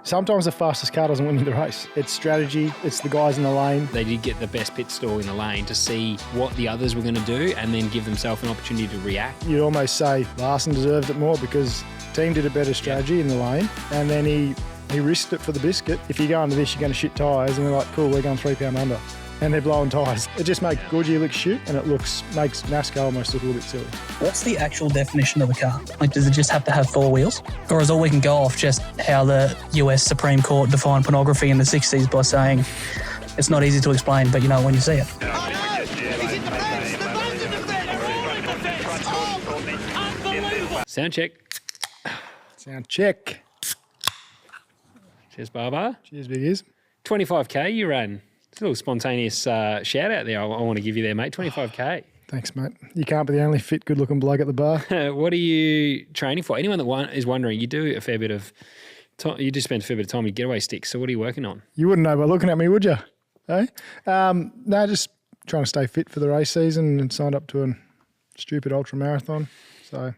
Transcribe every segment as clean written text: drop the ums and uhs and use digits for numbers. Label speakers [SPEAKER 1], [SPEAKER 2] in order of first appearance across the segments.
[SPEAKER 1] Sometimes the fastest car doesn't win the race. It's strategy. It's the guys in the lane.
[SPEAKER 2] They did get the best pit stall in the lane to see what the others were going to do and then give themselves an opportunity to react.
[SPEAKER 1] You'd almost say Larson deserved it more because the team did a better strategy in the lane, and then he risked it for the biscuit. If you go into this, you're going to shit tyres, and they're like, cool, we're going 3 pound under. And they're blowing tyres. It just makes GoodYear look shit, and it makes NASCAR almost look a little bit silly.
[SPEAKER 3] What's the actual definition of a car? Like, does it just have to have 4 wheels? Or is all we can go off just how the US Supreme Court defined pornography in the 60s by saying it's not easy to explain, but you know it when you see it?
[SPEAKER 2] Sound check.
[SPEAKER 1] Sound check.
[SPEAKER 2] Cheers, Barbara.
[SPEAKER 1] Cheers, big ears.
[SPEAKER 2] 25K you ran. It's a little spontaneous shout out there I want to give you there, mate. 25K.
[SPEAKER 1] Thanks, mate. You can't be the only fit, good-looking bloke at the bar.
[SPEAKER 2] What are you training for? Anyone that is wondering, you do a fair bit of time, you do spend a fair bit of time with getaway sticks. So what are you working on?
[SPEAKER 1] You wouldn't know by looking at me, would you? Eh? No, just trying to stay fit for the race season and signed up to a stupid ultra marathon. So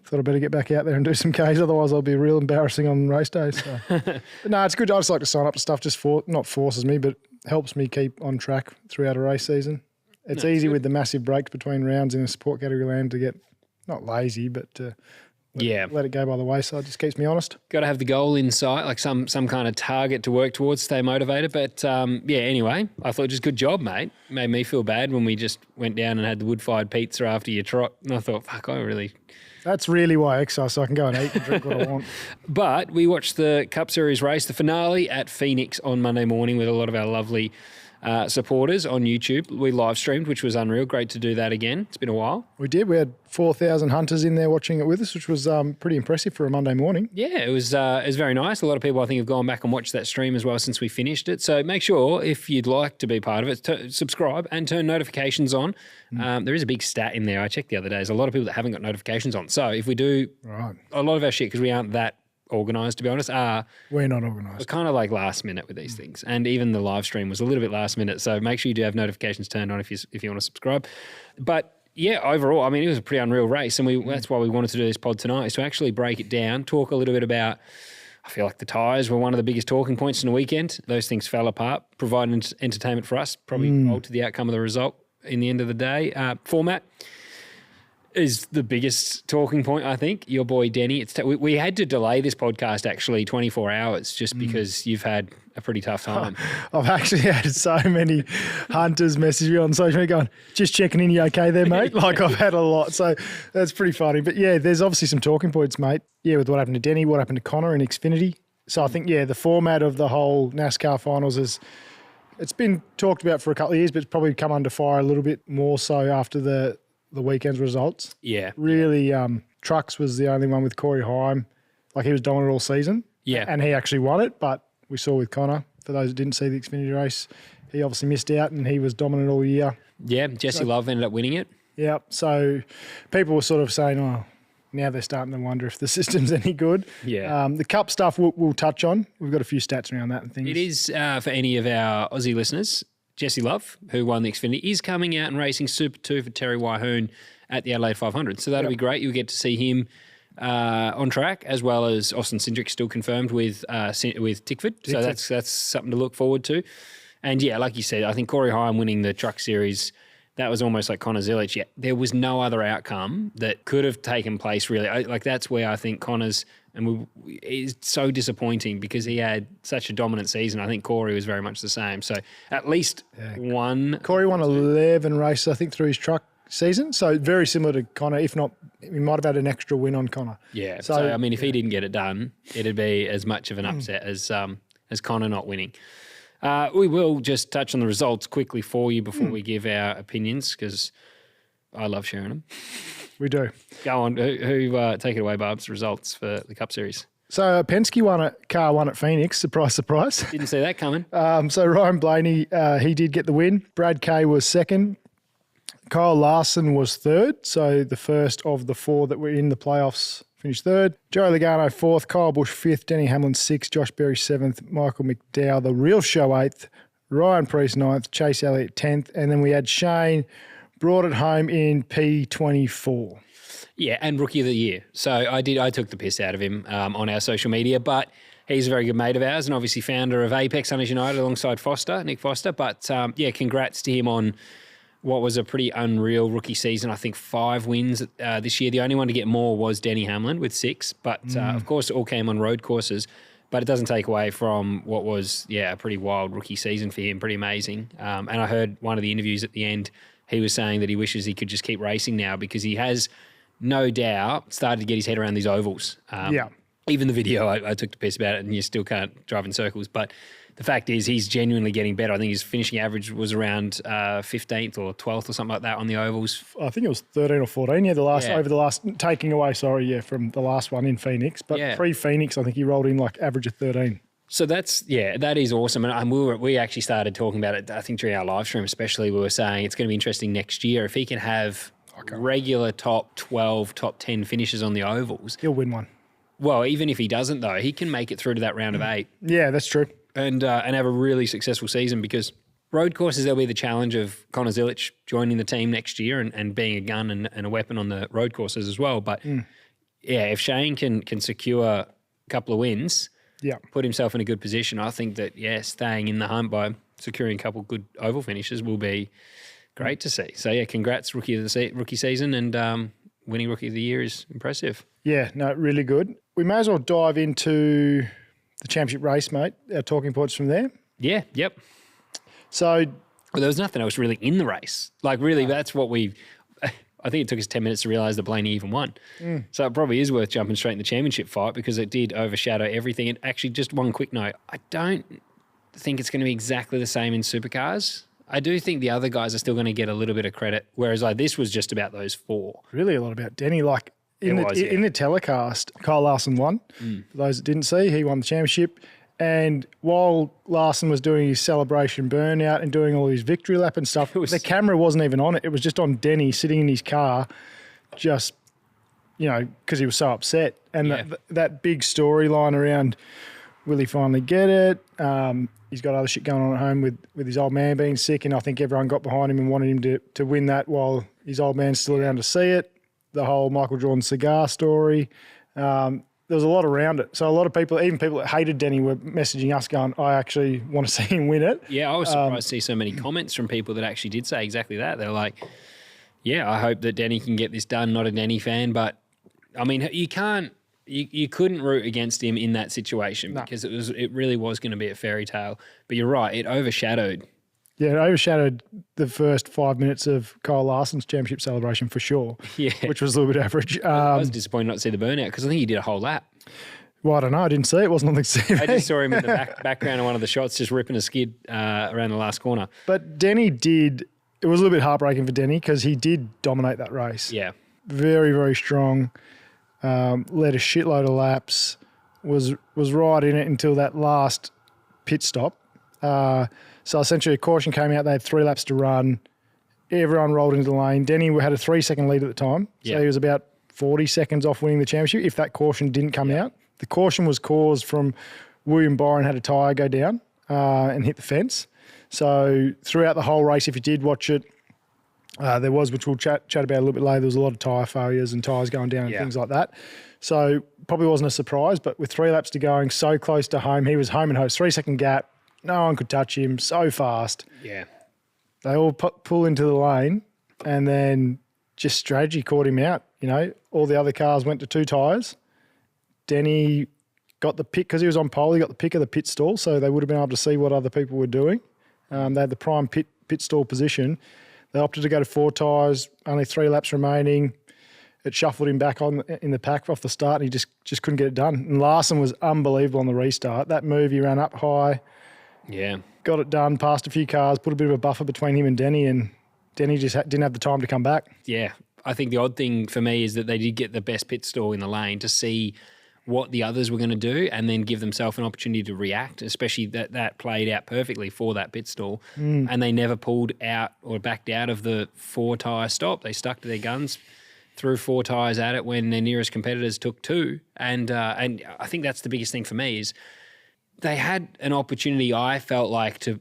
[SPEAKER 1] thought I'd better get back out there and do some Ks. Otherwise, I'll be real embarrassing on race days. So. But no, it's good. I just like to sign up to stuff. Just not forces me, but helps me keep on track throughout a race season. It's easy with the massive breaks between rounds in a support category land to get not lazy, but to let it go by the wayside. Just keeps me honest.
[SPEAKER 2] Got to have the goal in sight, like some kind of target to work towards, stay motivated. But anyway, I thought just good job, mate. Made me feel bad when we just went down and had the wood-fired pizza after your trot. And I thought, fuck,
[SPEAKER 1] That's really why I exercise, so I can go and eat and drink what I want.
[SPEAKER 2] But we watched the Cup Series race, the finale at Phoenix on Monday morning with a lot of our lovely supporters on YouTube. We live streamed, which was unreal. Great to do that again. It's been a while.
[SPEAKER 1] We did. We had 4,000 hunters in there watching it with us, which was pretty impressive for a Monday morning.
[SPEAKER 2] Yeah, it was very nice. A lot of people, I think, have gone back and watched that stream as well since we finished it. So make sure, if you'd like to be part of it, subscribe and turn notifications on. There is a big stat in there. I checked the other day. There's a lot of people that haven't got notifications on. So if we do a lot of our shit, because we aren't that organised, to be honest,
[SPEAKER 1] we're not organised.
[SPEAKER 2] We're kind of like last minute with these things. And even the live stream was a little bit last minute. So make sure you do have notifications turned on if you want to subscribe. But yeah, overall, I mean, it was a pretty unreal race. And that's why we wanted to do this pod tonight, is to actually break it down, talk a little bit about, I feel like the tyres were one of the biggest talking points in the weekend. Those things fell apart, provided entertainment for us, probably altered the outcome of the result in the end of the day. Format is the biggest talking point, I think. Your boy Denny. We had to delay this podcast actually 24 hours just because you've had a pretty tough time.
[SPEAKER 1] I've actually had so many hunters message me on social media going, just checking in, you okay there, mate? Like I've had a lot. So that's pretty funny. But yeah, there's obviously some talking points, mate. Yeah, with what happened to Denny, what happened to Connor in Xfinity. So I think, the format of the whole NASCAR finals it's been talked about for a couple of years, but it's probably come under fire a little bit more so after the weekend's results.
[SPEAKER 2] Yeah.
[SPEAKER 1] Really, Trucks was the only one with Corey Haim. Like, he was dominant all season.
[SPEAKER 2] Yeah.
[SPEAKER 1] And he actually won it, but we saw with Connor, for those who didn't see the Xfinity race, he obviously missed out and he was dominant all year.
[SPEAKER 2] Yeah, Jesse Love ended up winning it.
[SPEAKER 1] Yeah, so people were sort of saying, now they're starting to wonder if the system's any good.
[SPEAKER 2] Yeah.
[SPEAKER 1] The Cup stuff we'll touch on. We've got a few stats around that and things.
[SPEAKER 2] It is, for any of our Aussie listeners, Jesse Love, who won the Xfinity, is coming out and racing Super 2 for Terry Wyhoon at the Adelaide 500. So that'll be great. You'll get to see him on track, as well as Austin Cindric still confirmed with Tickford. So that's something to look forward to. And yeah, like you said, I think Corey Haim winning the Truck Series, that was almost like Connor Zilisch. Yeah, there was no other outcome that could have taken place, really. That's where I think Connor's is so disappointing because he had such a dominant season. I think Corey was very much the same. So at least one.
[SPEAKER 1] Corey won 11 races, I think, through his truck season. So very similar to Connor. If not, he might have had an extra win on Connor.
[SPEAKER 2] Yeah. So I mean, if he didn't get it done, it'd be as much of an upset as Connor not winning. We will just touch on the results quickly for you before we give our opinions, because I love sharing them.
[SPEAKER 1] We do.
[SPEAKER 2] Go on. Who take it away, Barb's results for the Cup Series?
[SPEAKER 1] So Penske car won at Phoenix. Surprise, surprise.
[SPEAKER 2] Didn't see that coming.
[SPEAKER 1] So Ryan Blaney, he did get the win. Brad Kay was second. Kyle Larson was third. So the first of the 4 that were in the playoffs finished third. Joey Logano fourth. Kyle Busch fifth. Denny Hamlin sixth. Josh Berry seventh. Michael McDowell, the real show, eighth. Ryan Preece ninth. Chase Elliott 10th. And then we had Shane brought it home in P24.
[SPEAKER 2] Yeah, and Rookie of the Year. So I took the piss out of him on our social media, but he's a very good mate of ours and obviously founder of Apex Hunters United alongside Nick Foster. But congrats to him on what was a pretty unreal rookie season. I think 5 wins this year. The only one to get more was Denny Hamlin with 6. But of course, it all came on road courses. But it doesn't take away from what was, a pretty wild rookie season for him. Pretty amazing. And I heard one of the interviews at the end, he was saying that he wishes he could just keep racing now because he has no doubt started to get his head around these ovals. Even the video, I took the piss about it and you still can't drive in circles. But the fact is he's genuinely getting better. I think his finishing average was around 15th or 12th or something like that on the ovals.
[SPEAKER 1] I think it was 13 or 14, over the last, taking away, from the last one in Phoenix. But pre-Phoenix, I think he rolled in like average of 13.
[SPEAKER 2] So that is awesome. And we actually started talking about it, I think during our live stream especially, we were saying it's going to be interesting next year. If he can have regular top 12, top 10 finishes on the ovals.
[SPEAKER 1] He'll win one.
[SPEAKER 2] Well, even if he doesn't though, he can make it through to that round of 8.
[SPEAKER 1] Yeah, that's true.
[SPEAKER 2] And have a really successful season because road courses, there'll be the challenge of Connor Zilisch joining the team next year and being a gun and a weapon on the road courses as well. But if Shane can secure a couple of wins, put himself in a good position, I think that, staying in the hunt by securing a couple of good oval finishes will be great to see. So, congrats rookie season and winning rookie of the year is impressive. Yeah, no, really good. We may as well dive into the championship race, mate, our talking points from there. Yeah, yep. So there was nothing else really in the race. Like really, that's what I think it took us 10 minutes to realise that Blaney even won. So it probably is worth jumping straight in the championship fight because it did overshadow everything. And actually, just one quick note, I don't think it's going to be exactly the same in supercars. I do think the other guys are still going to get a little bit of credit, whereas this was just about those 4. Really a lot about Denny. In the telecast, Kyle Larson won. For those that didn't see, he won the championship. And while Larson was doing his celebration burnout and doing all his victory lap and stuff, the camera wasn't even on it. It was just on Denny sitting in his car, just, because he was so upset. And that big storyline around, will he finally get it? He's got other shit going on at home with his old man being sick, and I think everyone got behind him and wanted him to win that while his old man's still around to see it. The whole Michael Jordan cigar story. There was a lot around it. So a lot of people, even people that hated Denny, were messaging us going, I actually want to see him win it. Yeah, I was surprised to see so many comments from people that actually did say exactly that. They're like, I hope that Denny can get this done. Not a Denny fan, but I mean, you couldn't root against him in that situation because it really was going to be a fairy tale. But you're right, it overshadowed. Yeah, it overshadowed the first 5 minutes of Kyle Larson's championship celebration for sure, which was a little bit average. I was disappointed not to see the burnout because I think he did a whole lap. Well, I don't know. I didn't see it. It wasn't on the TV. I just saw him in the background of one of the shots just ripping a skid around the last corner. But Denny did – it was a little bit heartbreaking for Denny because he did dominate that race. Yeah. Very, very strong. Led a shitload of laps, was right in it until that last pit stop. So essentially a caution came out, they had 3 laps to run. Everyone rolled into the lane. Denny had a 3-second lead at the time. So he was about 40 seconds off winning the championship if that caution didn't come out. The caution was caused from William Byron had a tyre go down and hit the fence. So throughout the whole race, if you did watch it, there was, which we'll chat about a little bit later, there was a lot of tyre failures and tyres going down and things like that. So probably wasn't a surprise, but with 3 laps to going, so close to home, he was home and host, 3-second gap. No one could touch him, so fast. Yeah. They all pull into the lane and then just strategy caught him out. All the other cars went to 2 tyres. Denny got the pick, because he was on pole, he got the pick of the pit stall, so they would have been able to see what other people were doing. They had the prime pit stall position. They opted to go to 4 tyres, only 3 laps remaining. It shuffled him back in the pack off the start and he just couldn't get it done. And Larson was unbelievable on the restart. That move, he ran up high. Yeah. Got it done, passed a few cars, put a bit of a buffer between him and Denny just didn't have the time to come back. Yeah. I think the odd thing for me is that they did get the best pit stall in the lane to see what the others were going to do and then give themselves an opportunity to react, especially that played out perfectly for that pit stall. And they never pulled out or backed out of the 4-tyre stop. They stuck to their guns, threw 4 tyres at it when their nearest competitors took 2. And I think that's the biggest thing for me is they had an opportunity, I felt like, to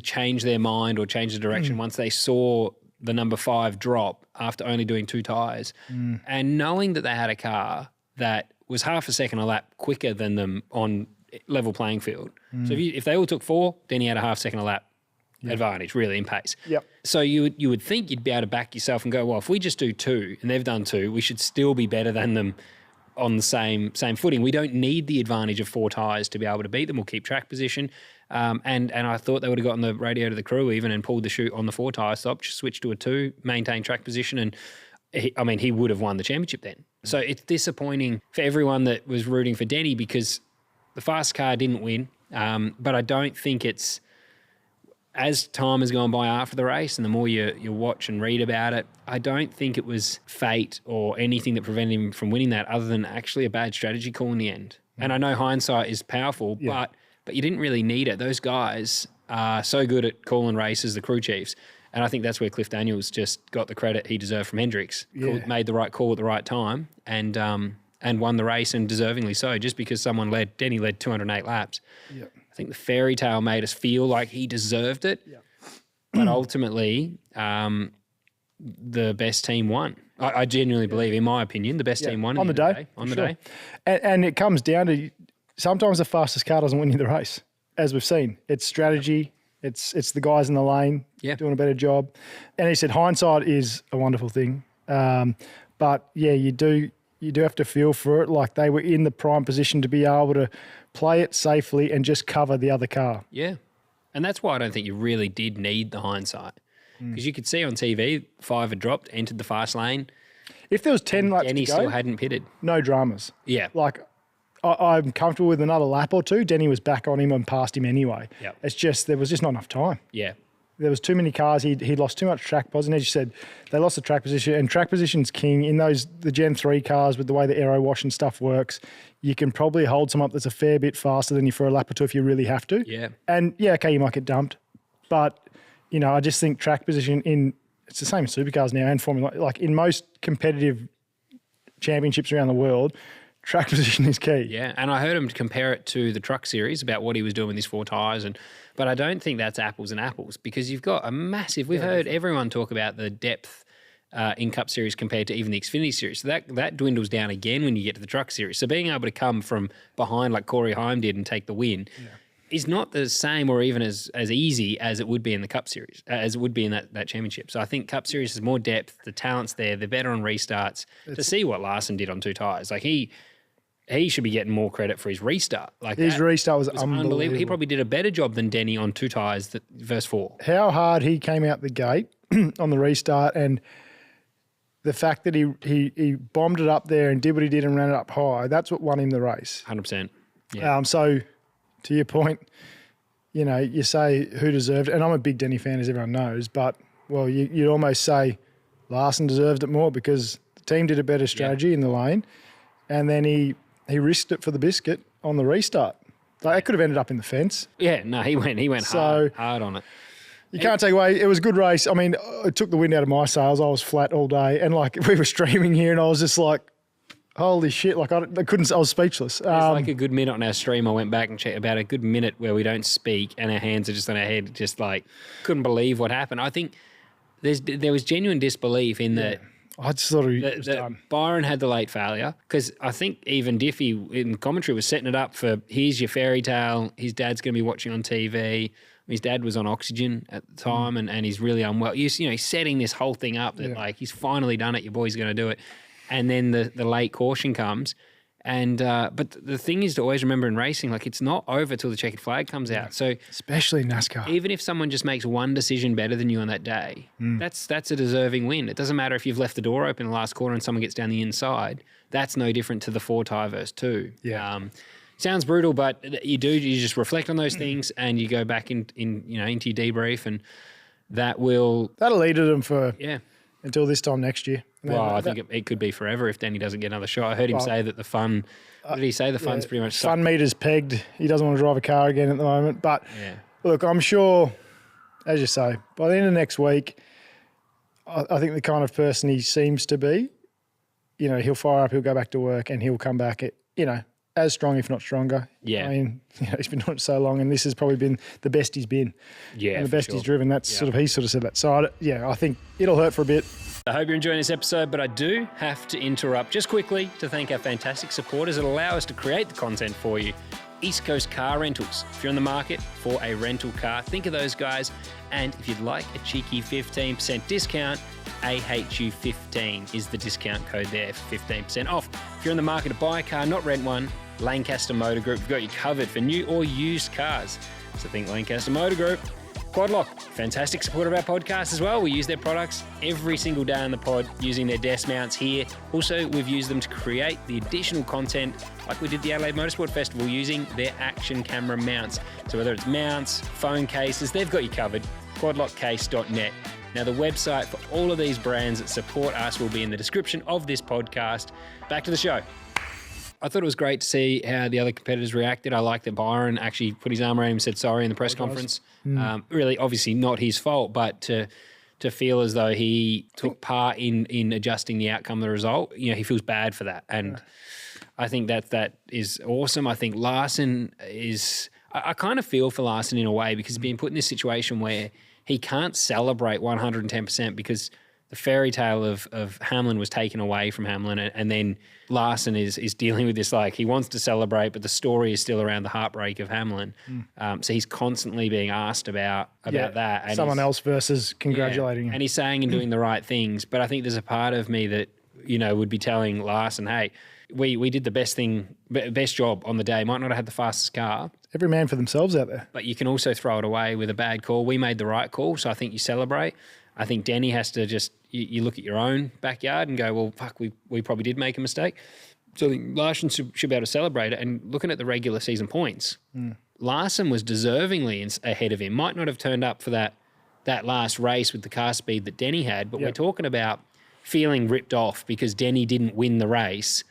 [SPEAKER 2] change their mind or change the direction once they saw the number 5 drop after only doing 2 tyres. And knowing that they had a car that was half a second a lap quicker than them on level playing field. So if they all took 4, then he had a half second a lap advantage, really, in pace.
[SPEAKER 1] Yep.
[SPEAKER 2] So you would think you'd be able to back yourself and go, well, if we just do 2 and they've done 2, we should still be better than them on the same footing. We don't need the advantage of 4 tyres to be able to beat them. We'll keep track position. And I thought they would have gotten the radio to the crew even and pulled the chute on the 4 tyre stop, just switched to a 2, maintain track position, and he would have won the championship then. So it's disappointing for everyone that was rooting for Denny because the fast car didn't win. But I don't think it's, as time has gone by after the race and the more you watch and read about it, I don't think it was fate or anything that prevented him from winning that other than actually a bad strategy call in the end. And I know hindsight is powerful, but you didn't really need it. Those guys are so good at calling races, the crew chiefs. And I think that's where Cliff Daniels just got the credit he deserved from Hendricks. Made the right call at the right time and won the race, and deservingly so, just because Denny led 208 laps.
[SPEAKER 1] Yep.
[SPEAKER 2] I think the fairy tale made us feel like he deserved it. Yep. But ultimately, the best team won. I genuinely believe, in my opinion, the best team won
[SPEAKER 1] on the day.
[SPEAKER 2] On the day.
[SPEAKER 1] And it comes down to sometimes the fastest car doesn't win you the race, as we've seen. It's strategy. It's the guys in the lane doing a better job. And he said hindsight is a wonderful thing. But, you do have to feel for it. Like they were in the prime position to be able to play it safely and just cover the other car.
[SPEAKER 2] Yeah. And that's why I don't think you really did need the hindsight. Because you could see on TV, 5 had dropped, entered the fast lane.
[SPEAKER 1] If there was 10 laps
[SPEAKER 2] Denny
[SPEAKER 1] to go,
[SPEAKER 2] still hadn't pitted.
[SPEAKER 1] No dramas.
[SPEAKER 2] Yeah.
[SPEAKER 1] Like, I'm comfortable with another lap or 2. Denny was back on him and passed him anyway.
[SPEAKER 2] Yep.
[SPEAKER 1] It's just there was just not enough time.
[SPEAKER 2] Yeah.
[SPEAKER 1] There was too many cars. He lost too much track position. As you said, they lost the track position, and track position's king in the Gen 3 cars with the way the aero wash and stuff works. You can probably hold some up that's a fair bit faster than you for a lap or 2 if you really have to.
[SPEAKER 2] Yeah.
[SPEAKER 1] And okay, you might get dumped, but I just think track position it's the same in supercars now and Formula. Like in most competitive championships around the world, track position is key.
[SPEAKER 2] Yeah, and I heard him compare it to the truck series about what he was doing with his 4 tyres, but I don't think that's apples and apples because you've got a massive. We've heard everyone talk about the depth in Cup Series compared to even the Xfinity Series. So that dwindles down again when you get to the truck series. So being able to come from behind like Corey Heim did and take the win is not the same or even as easy as it would be in the Cup Series, as it would be in that championship. So I think Cup Series has more depth. The talent's there. They're better on restarts. To see what Larson did on 2 tyres, like he should be getting more credit for his restart. Like
[SPEAKER 1] his restart was unbelievable.
[SPEAKER 2] He probably did a better job than Denny on 2 tyres versus 4.
[SPEAKER 1] How hard he came out the gate on the restart, and the fact that he bombed it up there and did what he did and ran it up high, that's what won him the race.
[SPEAKER 2] 100%. Yeah.
[SPEAKER 1] So to your point, you say who deserved it, and I'm a big Denny fan, as everyone knows, but, well, you'd almost say Larson deserved it more because the team did a better strategy in the lane, and then he risked it for the biscuit on the restart. Like, it could have ended up in the fence.
[SPEAKER 2] Yeah, no, he went hard on it.
[SPEAKER 1] You can't take away. It was a good race. I mean, it took the wind out of my sails. I was flat all day, and we were streaming here, and I was just like, holy shit! Like I was speechless.
[SPEAKER 2] There's like a good minute on our stream. I went back and checked about a good minute where we don't speak, and our hands are just on our head, just like couldn't believe what happened. I think there was genuine disbelief in that.
[SPEAKER 1] I just thought it was done.
[SPEAKER 2] Byron had the late failure because I think even Diffie in commentary was setting it up for here's your fairy tale. His dad's going to be watching on TV. His dad was on oxygen at the time and he's really unwell. He's setting this whole thing up that like he's finally done it. Your boy's going to do it. And then the late caution comes. And but the thing is to always remember in racing, like it's not over till the checkered flag comes out. So
[SPEAKER 1] especially in NASCAR,
[SPEAKER 2] even if someone just makes one decision better than you on that day, that's a deserving win. It doesn't matter if you've left the door open in the last corner and someone gets down the inside. That's no different to the 4 tie versus 2.
[SPEAKER 1] Yeah.
[SPEAKER 2] Sounds brutal, but you just reflect on those things and you go back into your debrief, and that'll
[SPEAKER 1] lead to them for until this time next year.
[SPEAKER 2] Well, I think it could be forever if Denny doesn't get another shot. I heard him say that the fun. What did he say? The fun's pretty much
[SPEAKER 1] fun meter's pegged. He doesn't want to drive a car again at the moment. But look, I'm sure, as you say, by the end of next week, I think the kind of person he seems to be, he'll fire up, he'll go back to work, and he'll come back as strong, if not stronger.
[SPEAKER 2] Yeah.
[SPEAKER 1] I mean, he's been doing it so long, and this has probably been the best he's been.
[SPEAKER 2] Yeah,
[SPEAKER 1] and the best he's driven. That's he sort of said that. So, I think it'll hurt for a bit.
[SPEAKER 2] I hope you're enjoying this episode, but I do have to interrupt just quickly to thank our fantastic supporters that allow us to create the content for you East Coast Car Rentals. If you're in the market for a rental car, think of those guys. And if you'd like a cheeky 15% discount, AHU15 is the discount code there for 15% off. If you're in the market to buy a car, not rent one, Lancaster Motor Group have got you covered for new or used cars. So think Lancaster Motor Group. Quadlock, fantastic supporter of our podcast as well. We use their products every single day on the pod using their desk mounts here. Also, we've used them to create the additional content like we did the Adelaide Motorsport Festival using their action camera mounts. So whether it's mounts, phone cases, they've got you covered. Quadlockcase.net. Now, the website for all of these brands that support us will be in the description of this podcast. Back to the show. I thought it was great to see how the other competitors reacted. I like that Byron actually put his arm around him and said sorry in the press conference. Really, obviously not his fault, but to feel as though he took part in adjusting the outcome of the result, he feels bad for that. And I think that is awesome. I think Larson is – I kind of feel for Larson in a way because he's been put in this situation where he can't celebrate 110% because – the fairy tale of Hamlin was taken away from Hamlin, and then Larson is dealing with this, like, he wants to celebrate, but the story is still around the heartbreak of Hamlin. So he's constantly being asked about that. And
[SPEAKER 1] someone else versus congratulating him.
[SPEAKER 2] And he's saying and doing the right things. But I think there's a part of me that, would be telling Larson, hey, we did the best job on the day. Might not have had the fastest car.
[SPEAKER 1] Every man for themselves out there.
[SPEAKER 2] But you can also throw it away with a bad call. We made the right call, so I think you celebrate. I think Denny has to just, you look at your own backyard and go, well, fuck, we probably did make a mistake. So I think Larson should be able to celebrate it. And looking at the regular season points, Larson was deservingly ahead of him. Might not have turned up for that last race with the car speed that Denny had, but we're talking about feeling ripped off because Denny didn't win the race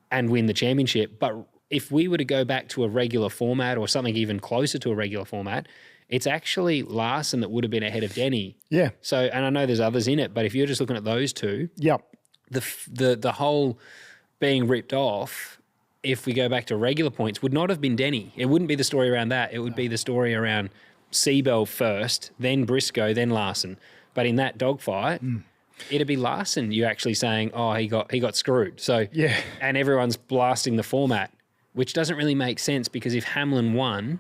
[SPEAKER 2] and win the championship. But if we were to go back to a regular format or something even closer to a regular format, it's actually Larson that would have been ahead of Denny. Yeah. So, and I know there's others in it, but if you're just looking at those two, the whole being ripped off, if we go back to regular points, would not have been Denny. It wouldn't be the story around that. It would be the story around Seabell first, then Briscoe, then Larson. But in that dogfight, it'd be Larson. You actually saying, oh, he got screwed. So and everyone's blasting the format, which doesn't really make sense because if Hamlin won,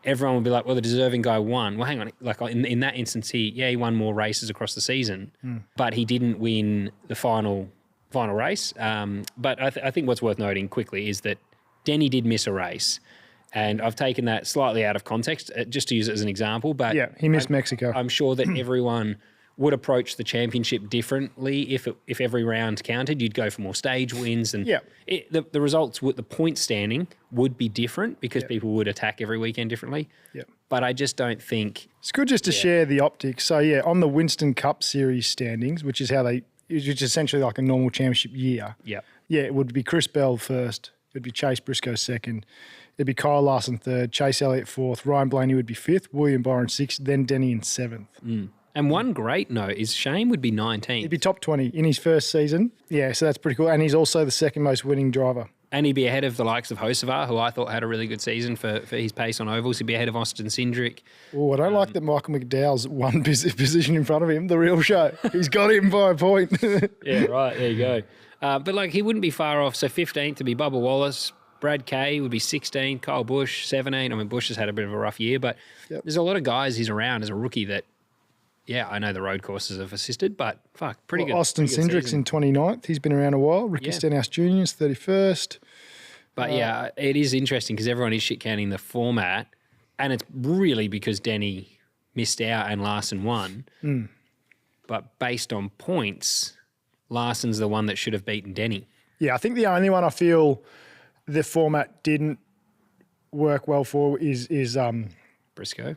[SPEAKER 2] everyone would be like, well, the deserving guy won. Well, hang on. Like in that instance, he won more races across the season, but he didn't win the final race. But I think what's worth noting quickly is that Denny did miss a race, and I've taken that slightly out of context just to use it as an example. But
[SPEAKER 1] he missed Mexico.
[SPEAKER 2] I'm sure that everyone would approach the championship differently if every round counted. You'd go for more stage wins, and the results with the point standing would be different because people would attack every weekend differently. But I just don't think
[SPEAKER 1] it's good just to share the optics. So on the Winston Cup Series standings, which is essentially like a normal championship year. It would be Chris Bell first. It'd be Chase Briscoe second. It'd be Kyle Larson third. Chase Elliott fourth. Ryan Blaney would be fifth. William Byron sixth. Then Denny in seventh.
[SPEAKER 2] And one great note is Shane would be 19th.
[SPEAKER 1] He'd be top 20 in his first season. Yeah, so that's pretty cool. And he's also the second most winning driver.
[SPEAKER 2] And he'd be ahead of the likes of Hocevar, who I thought had a really good season for his pace on ovals. He'd be ahead of Austin Cindric.
[SPEAKER 1] Oh, I don't like that Michael McDowell's one position in front of him, the real show. He's got him by a point.
[SPEAKER 2] Yeah, right. There you go. But he wouldn't be far off. So 15th to be Bubba Wallace. Brad Kay would be 16. Kyle Busch, 17. I mean, Busch has had a bit of a rough year, but there's a lot of guys he's around as a rookie that, I know the road courses have assisted, but pretty good.
[SPEAKER 1] Austin Cindric's in 29th. He's been around a while. Ricky Stenhouse Jr. is 31st.
[SPEAKER 2] But it is interesting because everyone is shit counting the format, and it's really because Denny missed out and Larson won. But based on points, Larson's the one that should have beaten Denny. Yeah,
[SPEAKER 1] I think the only one I feel the format didn't work well for is
[SPEAKER 2] Briscoe?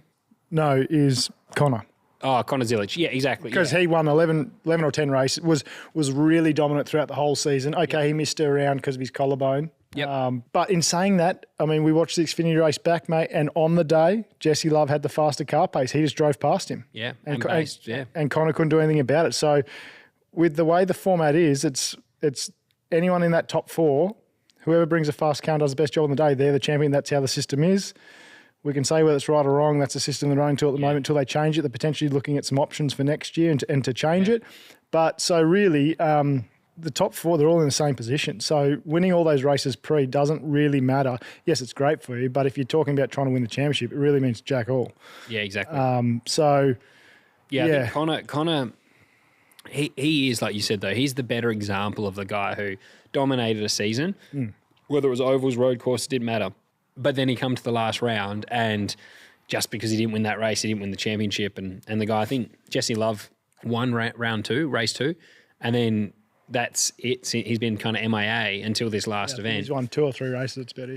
[SPEAKER 1] No, is Connor.
[SPEAKER 2] Oh, Connor Zilisch. Yeah, exactly.
[SPEAKER 1] Because he won 11 or 10 races, was really dominant throughout the whole season. Okay, he missed a round because of his collarbone. But in saying that, I mean, we watched the Xfinity race back, mate, and on the day, Jesse Love had the faster car pace. He just drove past him.
[SPEAKER 2] Yeah,
[SPEAKER 1] and Connor couldn't do anything about it. So with the way the format is, it's anyone in that top four, whoever brings a fast car and does the best job on the day, they're the champion. That's how the system is. We can say whether it's right or wrong. That's the system they're running to at the moment until they change it. They're potentially looking at some options for next year and to change it. But so really, the top four, they're all in the same position. So winning all those races pre doesn't really matter. Yes, it's great for you, but if you're talking about trying to win the championship, it really means jack all.
[SPEAKER 2] Yeah, exactly.
[SPEAKER 1] So,
[SPEAKER 2] I think Connor, he is, like you said, though, he's the better example of the guy who dominated a season. Whether it was ovals, road course, it didn't matter. But then he come to the last round, and just because he didn't win that race, he didn't win the championship. And the guy, I think Jesse Love won round two, race two, and then that's it. He's been kind of MIA until this last event.
[SPEAKER 1] He's won 2 or 3 races. It's better.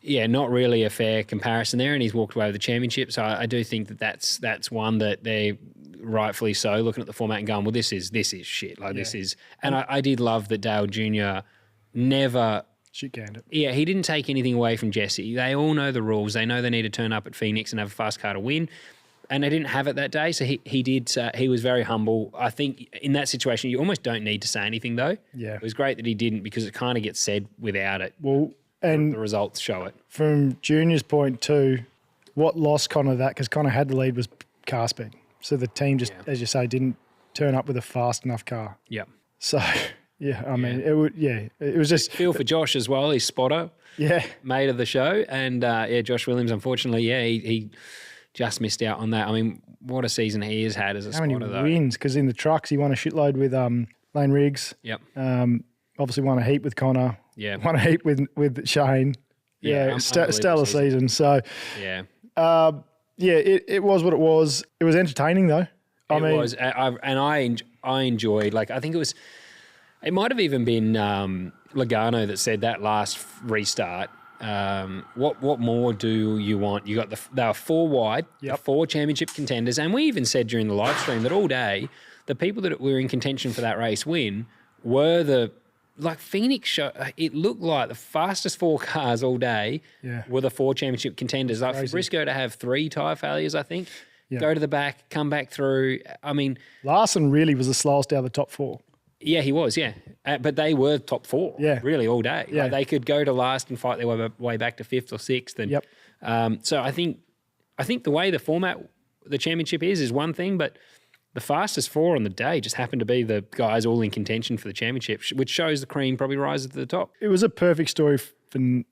[SPEAKER 1] Yeah.
[SPEAKER 2] Not really a fair comparison there, and he's walked away with the championship. So I do think that's one that they rightfully so looking at the format and going, well, this is shit. This is, and I did love that Dale Jr. never
[SPEAKER 1] shit canned it.
[SPEAKER 2] Yeah, he didn't take anything away from Jesse. They all know the rules. They know they need to turn up at Phoenix and have a fast car to win. And they didn't have it that day, so he did. He was very humble. I think in that situation, you almost don't need to say anything, though.
[SPEAKER 1] Yeah.
[SPEAKER 2] It was great that he didn't, because it kind of gets said without it.
[SPEAKER 1] Well, and
[SPEAKER 2] the results show it.
[SPEAKER 1] From Junior's point too, what lost Connor that, because Connor had the lead, was car speed. So the team just, as you say, didn't turn up with a fast enough car.
[SPEAKER 2] Yeah.
[SPEAKER 1] So, I mean, it was just...
[SPEAKER 2] Feel for Josh as well, he's spotter.
[SPEAKER 1] Yeah.
[SPEAKER 2] Mate of the show. And, Josh Williams, unfortunately, he just missed out on that. I mean, what a season he has had as a spotter, though.
[SPEAKER 1] How many wins? Because in the trucks, he won a shitload with Lane Riggs.
[SPEAKER 2] Yep.
[SPEAKER 1] Obviously won a heap with Connor.
[SPEAKER 2] Yeah.
[SPEAKER 1] Won a heap with Shane. Stellar season. So,
[SPEAKER 2] yeah.
[SPEAKER 1] It was what it was. It was entertaining, though.
[SPEAKER 2] I enjoyed, I think it might have even been Logano that said that last restart. What more do you want? You got they were 4 wide, 4 championship contenders, and we even said during the live stream that all day the people that were in contention for that race win were the Phoenix show. It looked like the fastest 4 cars all day were the 4 championship contenders. Like Briscoe to have 3 tyre failures, I think. Yeah. Go to the back, come back through. I mean,
[SPEAKER 1] Larson really was the slowest out of the top 4.
[SPEAKER 2] Yeah, he was, but they were top 4, really, all day.
[SPEAKER 1] Yeah.
[SPEAKER 2] They could go to last and fight their way back to 5th or 6th. And, so I think the way the format, the championship is one thing, but the fastest 4 on the day just happened to be the guys all in contention for the championship, which shows the cream probably rises to the top.
[SPEAKER 1] It was a perfect story for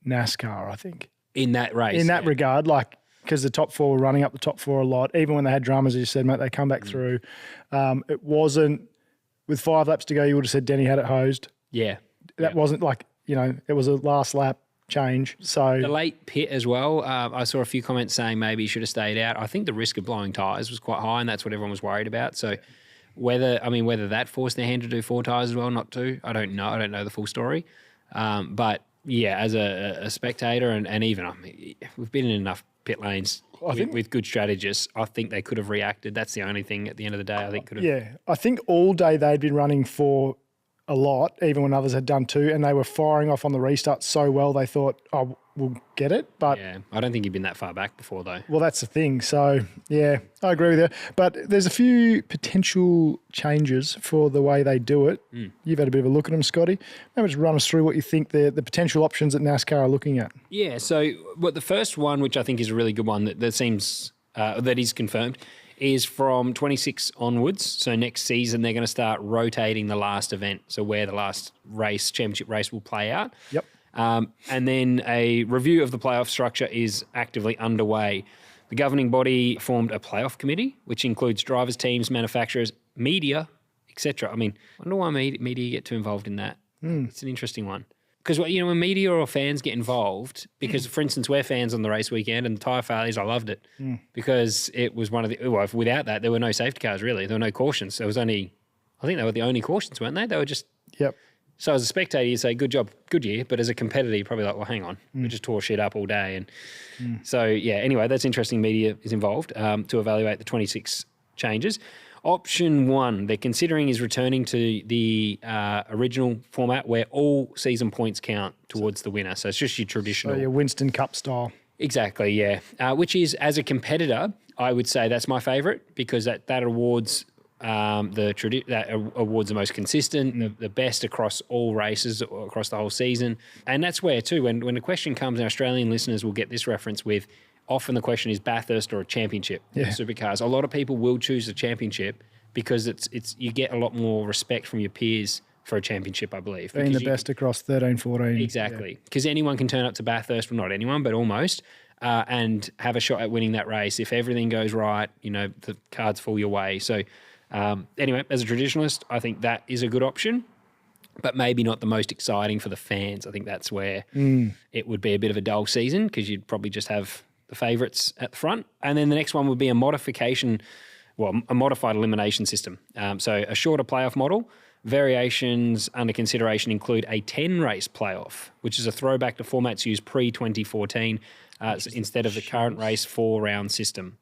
[SPEAKER 1] NASCAR, I think.
[SPEAKER 2] In that race.
[SPEAKER 1] In that regard, because the top 4 were running up the top 4 a lot. Even when they had dramas, as you said, mate, they come back through. It wasn't... With 5 laps to go, you would have said Denny had it hosed.
[SPEAKER 2] Yeah.
[SPEAKER 1] That wasn't it was a last lap change. So
[SPEAKER 2] the late pit as well, I saw a few comments saying maybe he should have stayed out. I think the risk of blowing tyres was quite high, and that's what everyone was worried about. So whether that forced their hand to do 4 tyres as well, not 2, I don't know. I don't know the full story. But, as a spectator and even, we've been in enough pit lanes with good strategists. I think they could have reacted. That's the only thing at the end of the day I think could have.
[SPEAKER 1] Yeah, I think all day they'd been running for a lot, even when others had done 2, and they were firing off on the restart so well they thought, oh, we'll get it. But
[SPEAKER 2] I don't think he'd been that far back before, though.
[SPEAKER 1] Well, that's the thing. So, I agree with you. But there's a few potential changes for the way they do it. You've had a bit of a look at them, Scotty. Maybe just run us through what you think the potential options that NASCAR are looking at.
[SPEAKER 2] Yeah, so the first one, which I think is a really good one that seems that is confirmed, is from 26 onwards. So next season, they're going to start rotating the last event. So where the last championship race will play out.
[SPEAKER 1] Yep.
[SPEAKER 2] And then a review of the playoff structure is actively underway. The governing body formed a playoff committee, which includes drivers, teams, manufacturers, media, etc. I mean, I wonder why media get too involved in that. It's an interesting one. Because, when media or fans get involved, because, for instance, we're fans on the race weekend and the tyre failures, I loved it because it was one of the, without that, there were no safety cars, really. There were no cautions. There was only, I think they were the only cautions, weren't they? They were just...
[SPEAKER 1] Yep.
[SPEAKER 2] So as a spectator, you say, good job, GoodYear, but as a competitor, you're probably like, well, hang on, we just tore shit up all day. And so, anyway, that's interesting. Media is involved to evaluate the 26 changes. Option 1, they're considering is returning to the original format where all season points count towards the winner. So it's just your traditional...
[SPEAKER 1] So your Winston Cup style.
[SPEAKER 2] Exactly, yeah. Which is, as a competitor, I would say that's my favourite because that awards... that awards the most consistent, the best across all races, across the whole season. And that's where, too, when the question comes, and Australian listeners will get this reference with, often the question is Bathurst or a championship in supercars. A lot of people will choose the championship because it's you get a lot more respect from your peers for a championship, I believe.
[SPEAKER 1] Being the best across 13, 14.
[SPEAKER 2] Exactly. Because anyone can turn up to Bathurst, well, not anyone, but almost, and have a shot at winning that race. If everything goes right, the cards fall your way. So anyway, as a traditionalist, I think that is a good option, but maybe not the most exciting for the fans. I think that's where it would be a bit of a dull season because you'd probably just have the favourites at the front. And then the next one would be a modified elimination system. So a shorter playoff model. Variations under consideration include a 10-race playoff, which is a throwback to formats used pre-2014 instead of the current race 4-round system.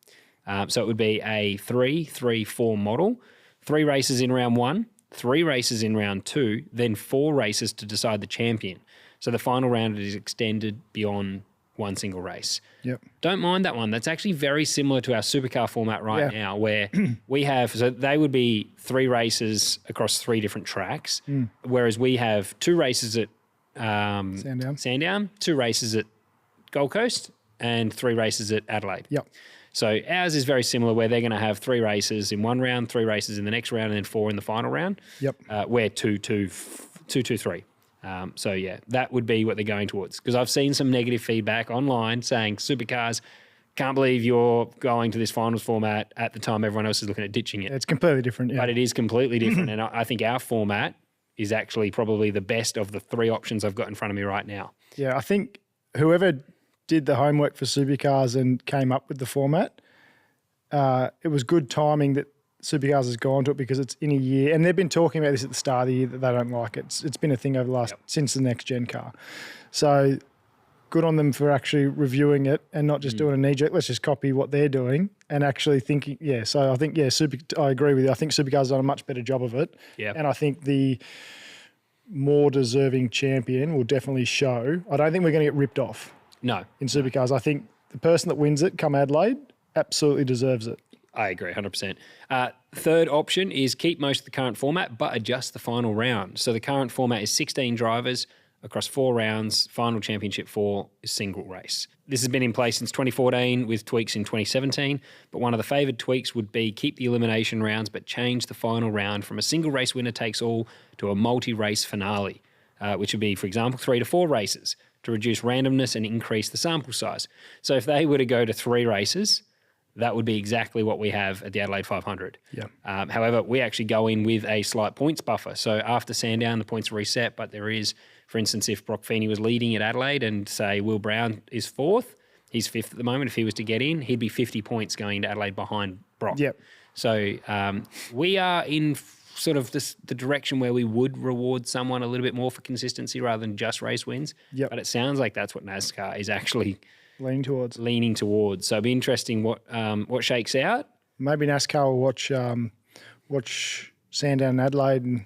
[SPEAKER 2] So it would be a 3-3-4 model, 3 races in round 1, 3 races in round 2, then 4 races to decide the champion. So the final round is extended beyond one single race.
[SPEAKER 1] Yep.
[SPEAKER 2] Don't mind that one. That's actually very similar to our supercar format now, where we have, so they would be 3 races across 3 different tracks, whereas we have 2 races at Sandown, 2 races at Gold Coast, and 3 races at Adelaide.
[SPEAKER 1] Yep.
[SPEAKER 2] So ours is very similar, where they're going to have 3 races in one round, 3 races in the next round, and then 4 in the final round.
[SPEAKER 1] Yep.
[SPEAKER 2] We're 2-2-3. So, yeah, that would be what they're going towards. Because I've seen some negative feedback online saying, Supercars, can't believe you're going to this finals format at the time everyone else is looking at ditching it.
[SPEAKER 1] It's completely different, yeah.
[SPEAKER 2] But it is completely different. And I think our format is actually probably the best of the 3 options I've got in front of me right now.
[SPEAKER 1] Yeah, I think whoever did the homework for Supercars and came up with the format, it was good timing that Supercars has gone to it because it's in a year, and they've been talking about this at the start of the year that they don't like it. It's been a thing over the last since the next gen car. So good on them for actually reviewing it and not just doing a knee jerk. Let's just copy what they're doing and actually thinking. Yeah, so I think I agree with you. I think Supercars has done a much better job of it.
[SPEAKER 2] Yeah,
[SPEAKER 1] and I think the more deserving champion will definitely show. I don't think we're going to get ripped off.
[SPEAKER 2] No,
[SPEAKER 1] in Supercars, I think the person that wins it come Adelaide absolutely deserves it.
[SPEAKER 2] I agree, 100%. Third option is keep most of the current format, but adjust the final round. So the current format is 16 drivers across 4 rounds. Final championship 4 is single race. This has been in place since 2014 with tweaks in 2017. But one of the favoured tweaks would be keep the elimination rounds, but change the final round from a single race winner takes all to a multi-race finale, which would be, for example, 3 to 4 races to reduce randomness and increase the sample size. So if they were to go to 3 races, that would be exactly what we have at the Adelaide 500.
[SPEAKER 1] Yeah.
[SPEAKER 2] However, we actually go in with a slight points buffer. So after Sandown, the points are reset, but there is, for instance, if Brock Feeney was leading at Adelaide and say Will Brown is 4th, he's 5th at the moment. If he was to get in, he'd be 50 points going to Adelaide behind Brock.
[SPEAKER 1] Yep.
[SPEAKER 2] So we are in sort of the direction where we would reward someone a little bit more for consistency rather than just race wins.
[SPEAKER 1] Yep.
[SPEAKER 2] But it sounds like that's what NASCAR is actually
[SPEAKER 1] leaning towards.
[SPEAKER 2] So it'll be interesting what shakes out.
[SPEAKER 1] Maybe NASCAR will watch Sandown and Adelaide and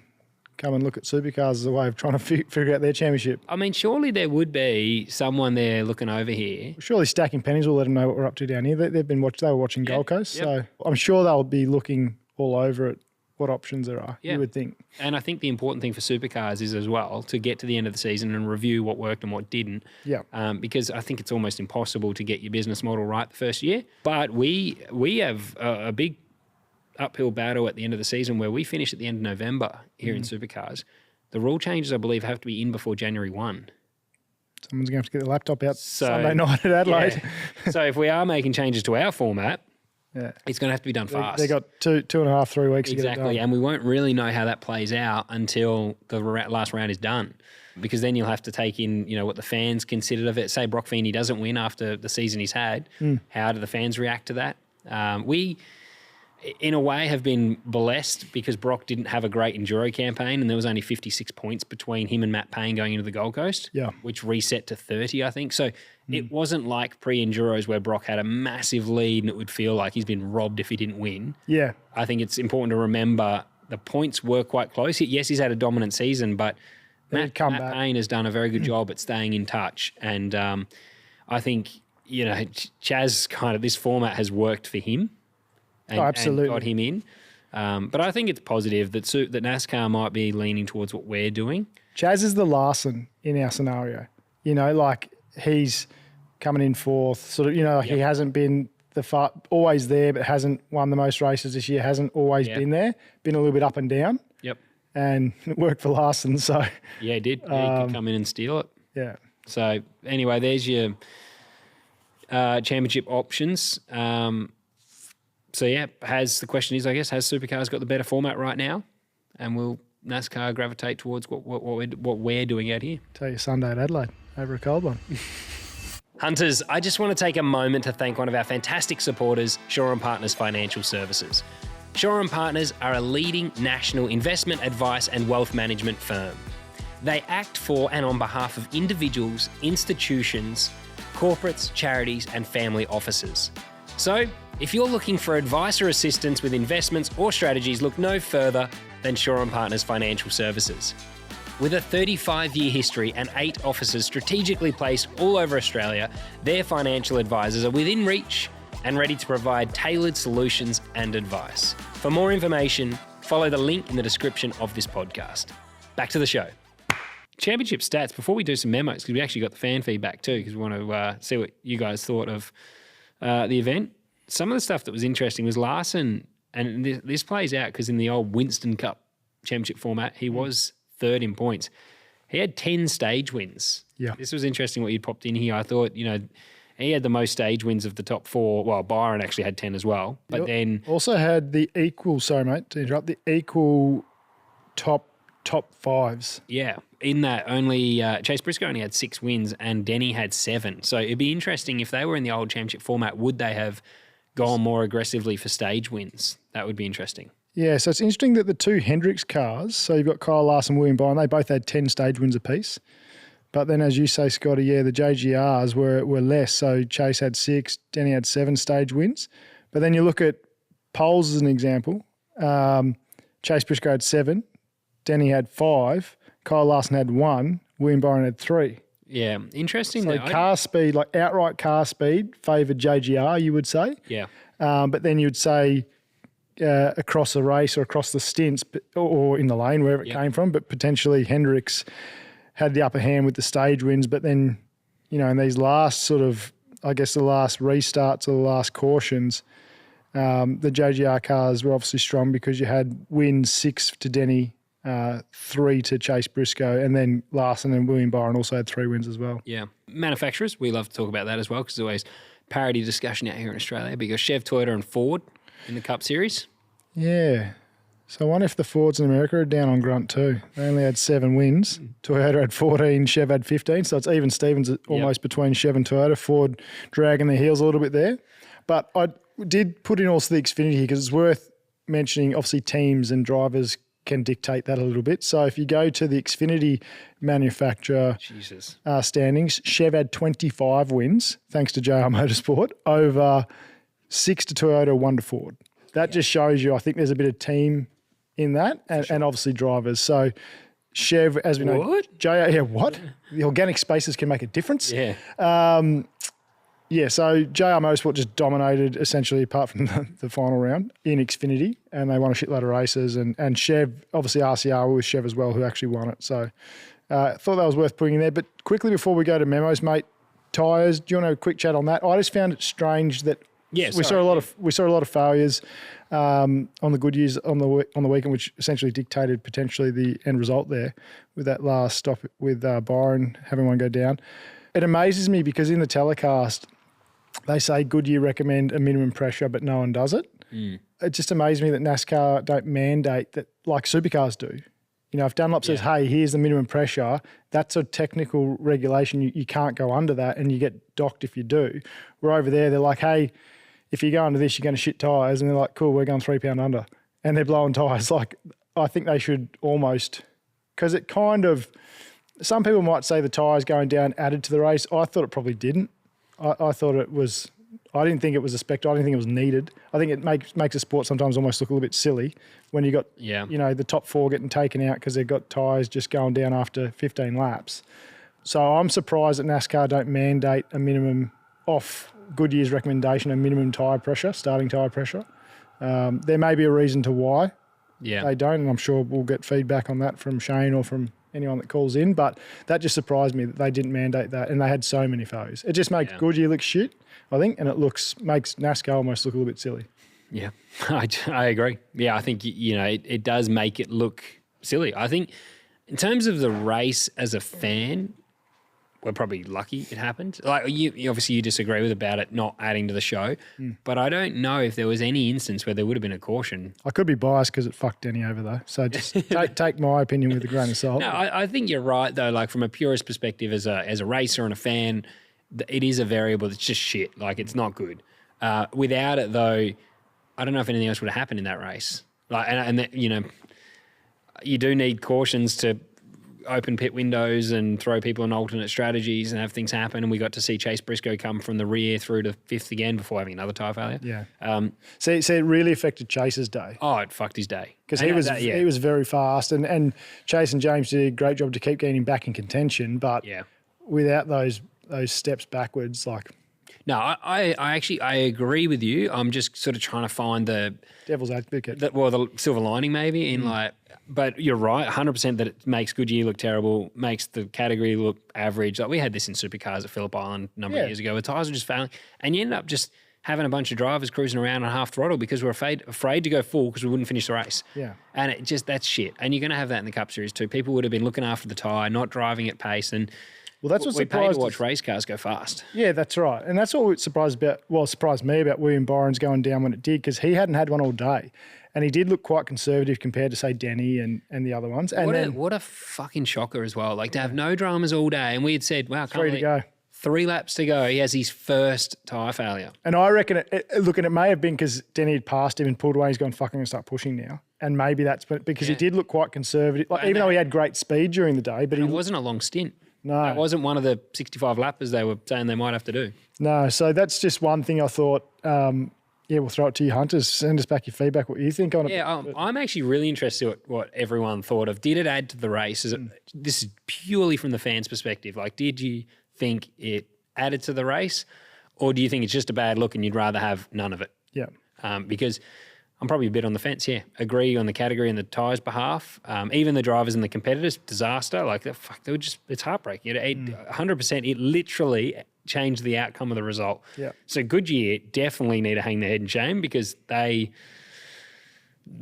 [SPEAKER 1] come and look at Supercars as a way of trying to figure out their championship.
[SPEAKER 2] I mean, surely there would be someone there looking over here.
[SPEAKER 1] Surely Stacking Pennies will let them know what we're up to down here. They were watching Gold Coast, so I'm sure they'll be looking all over it. What options there are, you would think.
[SPEAKER 2] And I think the important thing for Supercars is as well to get to the end of the season and review what worked and what didn't.
[SPEAKER 1] Yeah.
[SPEAKER 2] Because I think it's almost impossible to get your business model right the first year. But we have a big uphill battle at the end of the season where we finish at the end of November here in Supercars. The rule changes, I believe, have to be in before January 1.
[SPEAKER 1] Someone's going to have to get the laptop out Sunday night at Adelaide.
[SPEAKER 2] Yeah. So if we are making changes to our format, it's going to have to be done fast.
[SPEAKER 1] They got 2.5, 3 weeks to get it done.
[SPEAKER 2] Exactly, and we won't really know how that plays out until the last round is done, because then you'll have to take in, what the fans considered of it. Say Brock Feeney doesn't win after the season he's had. How do the fans react to that? We, in a way, have been blessed because Brock didn't have a great enduro campaign and there was only 56 points between him and Matt Payne going into the Gold Coast, which reset to 30, I think. So it wasn't like pre-enduros where Brock had a massive lead and it would feel like he's been robbed if he didn't win.
[SPEAKER 1] Yeah.
[SPEAKER 2] I think it's important to remember the points were quite close. Yes, he's had a dominant season, but Matt Payne has done a very good job at staying in touch. And I think, Chaz this format has worked for him.
[SPEAKER 1] Absolutely.
[SPEAKER 2] And got him in. But I think it's positive that NASCAR might be leaning towards what we're doing.
[SPEAKER 1] Chaz is the Larson in our scenario. He's coming in 4th, he hasn't been always there, but hasn't won the most races this year, hasn't always been there, been a little bit up and down.
[SPEAKER 2] Yep.
[SPEAKER 1] And it worked for Larson, so.
[SPEAKER 2] Yeah, he did. Yeah, he could come in and steal it.
[SPEAKER 1] Yeah.
[SPEAKER 2] So anyway, there's your championship options. So yeah, the question is, I guess, has Supercars got the better format right now? And will NASCAR gravitate towards what we're doing out here?
[SPEAKER 1] Tell you Sunday at Adelaide over a cold one.
[SPEAKER 2] Hunters, I just want to take a moment to thank one of our fantastic supporters, Shaw & Partners Financial Services. Shaw & Partners are a leading national investment advice and wealth management firm. They act for and on behalf of individuals, institutions, corporates, charities, and family offices. So, if you're looking for advice or assistance with investments or strategies, look no further than Shaw & Partners Financial Services. With a 35-year history and 8 offices strategically placed all over Australia, their financial advisors are within reach and ready to provide tailored solutions and advice. For more information, follow the link in the description of this podcast. Back to the show. Championship stats, before we do some memos, because we actually got the fan feedback too, because we want to see what you guys thought of the event. Some of the stuff that was interesting was Larson, and this plays out because in the old Winston Cup championship format, he was third in points. He had 10 stage wins.
[SPEAKER 1] Yeah.
[SPEAKER 2] This was interesting what you popped in here. I thought, he had the most stage wins of the top 4. Well, Byron actually had 10 as well. But then
[SPEAKER 1] also had the equal, sorry mate to interrupt, the equal top 5s.
[SPEAKER 2] Yeah. In that, only Chase Briscoe only had 6 wins and Denny had 7. So it'd be interesting if they were in the old championship format, would they have gone more aggressively for stage wins? That would be interesting.
[SPEAKER 1] Yeah, so it's interesting that the 2 Hendricks cars, so you've got Kyle Larson, William Byron, they both had 10 stage wins apiece. But then, as you say, Scotty, the JGRs were less. So Chase had 6, Denny had 7 stage wins. But then you look at poles as an example. Chase Briscoe had 7, Denny had 5, Kyle Larson had 1, William Byron had 3.
[SPEAKER 2] Yeah, interesting.
[SPEAKER 1] So car speed, like outright car speed, favoured JGR, you would say.
[SPEAKER 2] Yeah.
[SPEAKER 1] But then you'd say across the race or across the stints or in the lane, wherever it came from, but potentially Hendricks had the upper hand with the stage wins. But then, in these last sort of, I guess the last restarts or the last cautions, the JGR cars were obviously strong because you had wins 6 to Denny, 3 to Chase Briscoe, and then Larson and William Byron also had 3 wins as well.
[SPEAKER 2] Yeah. Manufacturers, we love to talk about that as well because there's always parity discussion out here in Australia because Chev, Toyota and Ford in the Cup Series.
[SPEAKER 1] Yeah. So I wonder if the Fords in America are down on grunt too. They only had 7 wins. Toyota had 14, Chev had 15. So it's even Stevens almost between Chev and Toyota. Ford dragging their heels a little bit there. But I did put in also the Xfinity here because it's worth mentioning, obviously teams and drivers can dictate that a little bit. So if you go to the Xfinity manufacturer standings, Chev had 25 wins, thanks to JR Motorsport, over 6 to Toyota, 1 to Ford. That just shows you, I think there's a bit of team in that and obviously drivers. So Chev, as we know, JR, what? The organic spaces can make a difference.
[SPEAKER 2] Yeah.
[SPEAKER 1] So JR Motorsport just dominated essentially apart from the final round in Xfinity and they won a shitload of races and Chev, obviously RCR with Chev as well who actually won it. So thought that was worth putting in there. But quickly before we go to memos, mate, tyres, do you want to have a quick chat on that? I just found it strange that we saw a lot of failures on the GoodYears on the weekend, which essentially dictated potentially the end result there with that last stop with Byron having one go down. It amazes me because in the telecast they say GoodYear recommend a minimum pressure, but no one does it. It just amazes me that NASCAR don't mandate that like Supercars do. If Dunlop says, hey, here's the minimum pressure, that's a technical regulation. You can't go under that and you get docked if you do. We're over there, they're like, hey, if you go under this, you're going to shit tyres. And they're like, cool, we're going 3 pound under. And they're blowing tyres. Like, I think they should almost, because it kind of, some people might say the tyres going down added to the race. I thought it probably didn't. I thought it was, I didn't think it was a spectacle. I didn't think it was needed. I think it makes a sport sometimes almost look a little bit silly when you got, the top 4 getting taken out because they've got tyres just going down after 15 laps. So I'm surprised that NASCAR don't mandate a minimum off GoodYear's recommendation, a minimum tyre pressure, starting tyre pressure. There may be a reason to why they don't, and I'm sure we'll get feedback on that from Shane or from anyone that calls in, but that just surprised me that they didn't mandate that and they had so many failures. It just makes GoodYear look shit, I think, and it makes NASCAR almost look a little bit silly.
[SPEAKER 2] Yeah, I agree. Yeah, I think, it does make it look silly. I think in terms of the race as a fan, we're probably lucky it happened. Like obviously you disagree with about it not adding to the show, but I don't know if there was any instance where there would have been a caution.
[SPEAKER 1] I could be biased because it fucked Denny over though, so just take my opinion with a grain of salt.
[SPEAKER 2] No, I think you're right though. Like from a purist perspective, as a racer and a fan, it is a variable that's just shit. Like it's not good. Without it though, I don't know if anything else would have happened in that race. Like, you do need cautions to open pit windows and throw people in alternate strategies and have things happen. And we got to see Chase Briscoe come from the rear through to fifth again before having another tyre failure.
[SPEAKER 1] Yeah. See, it really affected Chase's day.
[SPEAKER 2] Oh, it fucked his day
[SPEAKER 1] because he was very fast, and Chase and James did a great job to keep getting him back in contention. But without those steps backwards, like.
[SPEAKER 2] No, I actually agree with you. I'm just sort of trying to find the
[SPEAKER 1] devil's advocate.
[SPEAKER 2] The silver lining maybe in but you're right, 100% that it makes GoodYear look terrible, makes the category look average. Like we had this in Supercars at Phillip Island a number of years ago where tyres were just failing, and you end up just having a bunch of drivers cruising around on half throttle because we're afraid to go full because we wouldn't finish the race.
[SPEAKER 1] Yeah.
[SPEAKER 2] And that's shit. And you're going to have that in the Cup Series too. People would have been looking after the tyre, not driving at pace, and
[SPEAKER 1] well, that's what
[SPEAKER 2] we pay to watch race cars go fast.
[SPEAKER 1] Yeah, that's right. And that's what surprised me about William Byron's going down when it did, because he hadn't had one all day. And he did look quite conservative compared to, say, Denny and the other ones. And
[SPEAKER 2] what a fucking shocker as well. Like to have no dramas all day. And we had said, wow,
[SPEAKER 1] 3 to go.
[SPEAKER 2] 3 laps to go. He has his first tyre failure.
[SPEAKER 1] And I reckon, it may have been because Denny had passed him and pulled away. He's gone, fucking going to start pushing now. And maybe that's because he did look quite conservative. Like, even though he had great speed during the day. But it
[SPEAKER 2] wasn't a long stint.
[SPEAKER 1] No.
[SPEAKER 2] It wasn't one of the 65 lappers they were saying they might have to do.
[SPEAKER 1] No, so that's just one thing I thought, we'll throw it to you, Hunters. Send us back your feedback, what you think on it.
[SPEAKER 2] Yeah, I'm actually really interested in what everyone thought of. Did it add to the race? This is purely from the fans' perspective. Like, did you think it added to the race, or do you think it's just a bad look and you'd rather have none of it?
[SPEAKER 1] Yeah.
[SPEAKER 2] Because I'm probably a bit on the fence here. Agree on the category and the tyres behalf. Even the drivers and the competitors, disaster. Like, they were just, it's heartbreaking. 100%, it literally changed the outcome of the result.
[SPEAKER 1] Yeah.
[SPEAKER 2] So GoodYear definitely need to hang their head in shame because they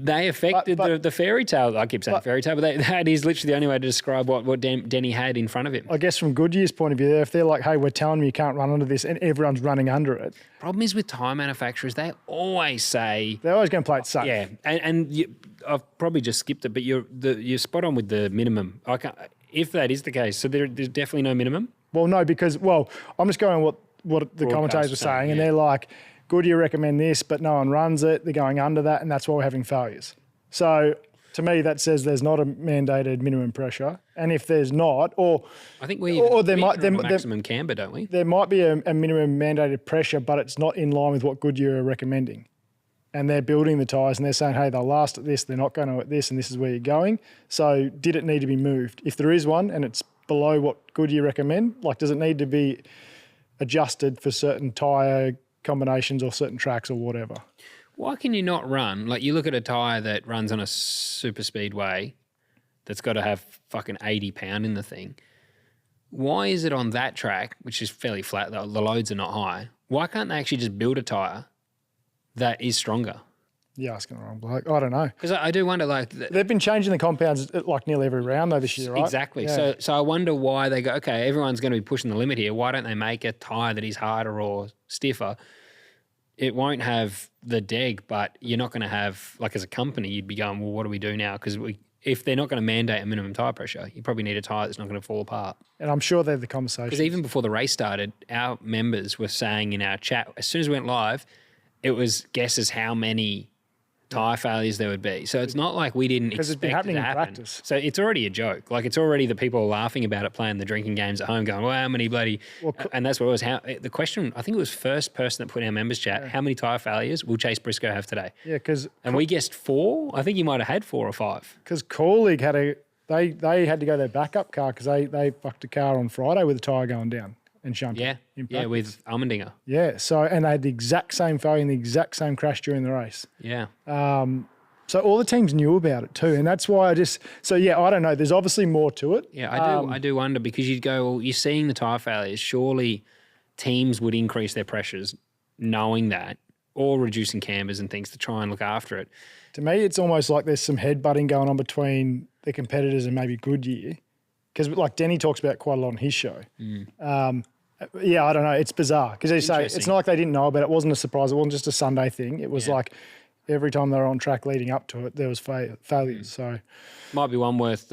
[SPEAKER 2] affected the fairy tale. I keep saying fairy tale, but that is literally the only way to describe what Denny had in front of him.
[SPEAKER 1] I guess from GoodYear's point of view, if they're like, hey, we're telling you can't run under this and everyone's running under it.
[SPEAKER 2] Problem is with tyre manufacturers, they always say...
[SPEAKER 1] They're always going to play it safe.
[SPEAKER 2] Yeah, and I've probably just skipped it, but you're spot on with the minimum. If that is the case, so there's definitely no minimum?
[SPEAKER 1] Well, no, because, I'm just going what the commentators were saying, and they're like... GoodYear recommend this, but no one runs it. They're going under that, and that's why we're having failures. So to me, that says there's not a mandated minimum pressure. And if there's not,
[SPEAKER 2] I think we maximum camber, don't we?
[SPEAKER 1] There might be a minimum mandated pressure, but it's not in line with what GoodYear are recommending. And they're building the tyres and they're saying, hey, they'll last at this, they're not going to at this, and this is where you're going. So did it need to be moved? If there is one and it's below what GoodYear recommend, like does it need to be adjusted for certain tyre combinations or certain tracks or whatever?
[SPEAKER 2] Why can you not run? Like you look at a tyre that runs on a super speedway that's got to have fucking 80 pound in the thing. Why is it on that track, which is fairly flat, the loads are not high, why can't they actually just build a tyre that is stronger?
[SPEAKER 1] You're asking the wrong bloke. I don't know.
[SPEAKER 2] Because I do wonder, like...
[SPEAKER 1] They've been changing the compounds like nearly every round though this year, right?
[SPEAKER 2] Exactly. Yeah. So I wonder why they go, okay, everyone's going to be pushing the limit here. Why don't they make a tyre that is harder or stiffer? It won't have the deg, but you're not going to have, like as a company, you'd be going, well, what do we do now? Because if they're not going to mandate a minimum tyre pressure, you probably need a tyre that's not going to fall apart.
[SPEAKER 1] And I'm sure they're the conversation.
[SPEAKER 2] Because even before the race started, our members were saying in our chat, as soon as we went live, it was guesses how many tyre failures there would be. So it's not like we didn't expect it to happen. In practice. So it's already a joke. Like it's already the people laughing about it, playing the drinking games at home, going, well, how many bloody... and that's what it was. The question, I think it was first person that put in our members chat, how many tyre failures will Chase Briscoe have today?
[SPEAKER 1] Yeah, because...
[SPEAKER 2] And we guessed 4. I think you might have had 4 or 5.
[SPEAKER 1] Because Corlig had they had to go their backup car because they fucked a car on Friday with a tyre going down and shunted.
[SPEAKER 2] Yeah, with Allmendinger.
[SPEAKER 1] Yeah, so, and they had the exact same failure and the exact same crash during the race.
[SPEAKER 2] Yeah.
[SPEAKER 1] So all the teams knew about it too, and that's why I don't know. There's obviously more to it.
[SPEAKER 2] Yeah, I do wonder because you'd go, well, you're seeing the tyre failures. Surely teams would increase their pressures knowing that, or reducing cambers and things to try and look after it.
[SPEAKER 1] To me, it's almost like there's some headbutting going on between the competitors and maybe GoodYear, because like Denny talks about quite a lot on his show. Yeah, I don't know. It's bizarre because they say it's not like they didn't know about it. It wasn't a surprise. It wasn't just a Sunday thing. It was like every time they were on track leading up to it, there was failures. So
[SPEAKER 2] might be one worth.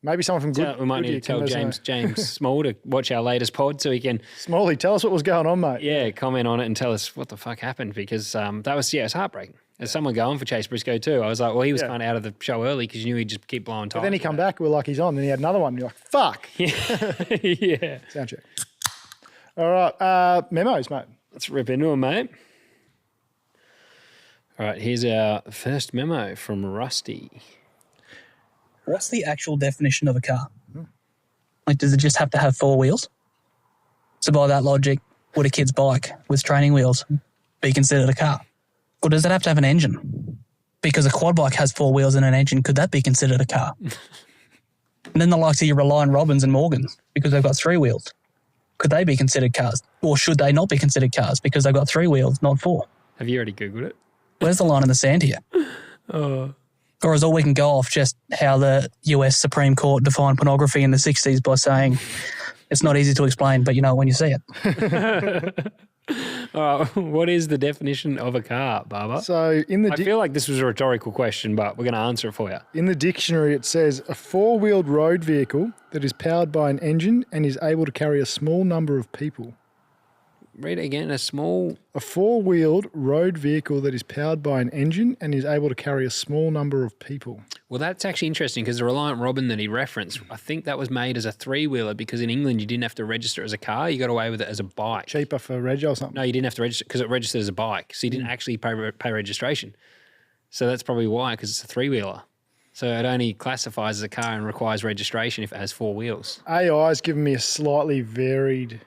[SPEAKER 1] Maybe someone from Good.
[SPEAKER 2] We might need to tell James Small to watch our latest pod so he can.
[SPEAKER 1] Smalley, tell us what was going on, mate.
[SPEAKER 2] Yeah, comment on it and tell us what the fuck happened because that was it's heartbreaking. There's someone going for Chase Briscoe too. I was like, well, he was kind of out of the show early because you knew he'd just keep blowing tires.
[SPEAKER 1] But then he come back, we're like, he's on. Then he had another one. And you're like, fuck.
[SPEAKER 2] Yeah.
[SPEAKER 1] Sound check. All right, memos, mate.
[SPEAKER 2] Let's rip into them, mate. All right, here's our first memo from Rusty.
[SPEAKER 3] What's the actual definition of a car? Like, does it just have to have four wheels? So by that logic, would a kid's bike with training wheels be considered a car? Or does it have to have an engine? Because a quad bike has four wheels and an engine. Could that be considered a car? And then the likes of your Reliant Robbins and Morgans, because they've got three wheels. Could they be considered cars? Or should they not be considered cars because they've got three wheels, not four?
[SPEAKER 2] Have you already Googled it?
[SPEAKER 3] Where's the line in the sand here? Or is all we can go off just how the US Supreme Court defined pornography in the 60s by saying it's not easy to explain, but you know it when you see it?
[SPEAKER 2] All right, what is the definition of a car, Barber?
[SPEAKER 1] So
[SPEAKER 2] I feel like this was a rhetorical question, but we're going to answer it for you.
[SPEAKER 1] In the dictionary, it says a four-wheeled road vehicle that is powered by an engine and is able to carry a small number of people.
[SPEAKER 2] Read it again. A
[SPEAKER 1] four-wheeled road vehicle that is powered by an engine and is able to carry a small number of people.
[SPEAKER 2] Well, that's actually interesting because the Reliant Robin that he referenced, I think that was made as a three-wheeler because in England you didn't have to register as a car. You got away with it as a bike.
[SPEAKER 1] Cheaper for reg or something?
[SPEAKER 2] No, you didn't have to register because it registered as a bike. So you didn't actually pay registration. So that's probably why, because it's a three-wheeler. So it only classifies as a car and requires registration if it has four wheels.
[SPEAKER 1] AI's given me a slightly varied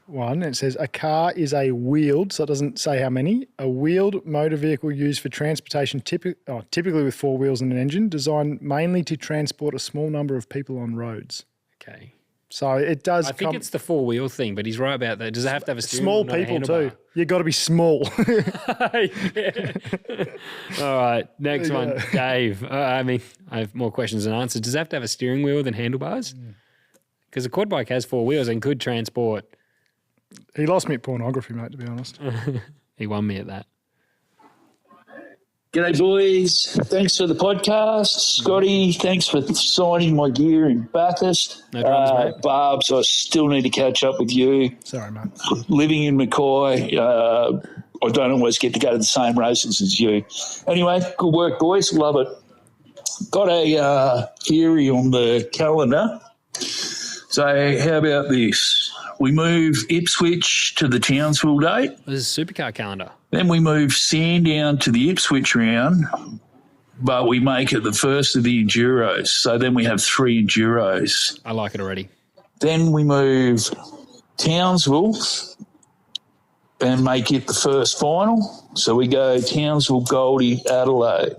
[SPEAKER 1] one. It says a car is a wheeled, so it doesn't say how many, a wheeled motor vehicle used for transportation typically with four wheels and an engine, designed mainly to transport a small number of people on roads.
[SPEAKER 2] Okay.
[SPEAKER 1] So it does.
[SPEAKER 2] I think it's the four-wheel thing, but he's right about that. Does it have to have a steering
[SPEAKER 1] small
[SPEAKER 2] wheel?
[SPEAKER 1] People too. You've got to be small.
[SPEAKER 2] All right, next one, Dave. I have more questions than answers. Does it have to have a steering wheel than handlebars? Because a quad bike has four wheels and could transport.
[SPEAKER 1] He lost me at pornography, mate, to be honest.
[SPEAKER 2] He won me at that.
[SPEAKER 4] G'day, boys. Thanks for the podcast. Scotty, thanks for signing my gear in Bathurst.
[SPEAKER 2] No dramas, mate.
[SPEAKER 4] Barbs, I still need to catch up with you.
[SPEAKER 1] Sorry, mate.
[SPEAKER 4] Living in Mackay, I don't always get to go to the same races as you. Anyway, good work, boys. Love it. Got a theory on the calendar. So how about this? We move Ipswich to the Townsville date.
[SPEAKER 2] This is a supercar calendar.
[SPEAKER 4] Then we move Sandown to the Ipswich round, but we make it the first of the Enduros. So then we have three Enduros.
[SPEAKER 2] I like it already.
[SPEAKER 4] Then we move Townsville and make it the first final. So we go Townsville, Goldie, Adelaide.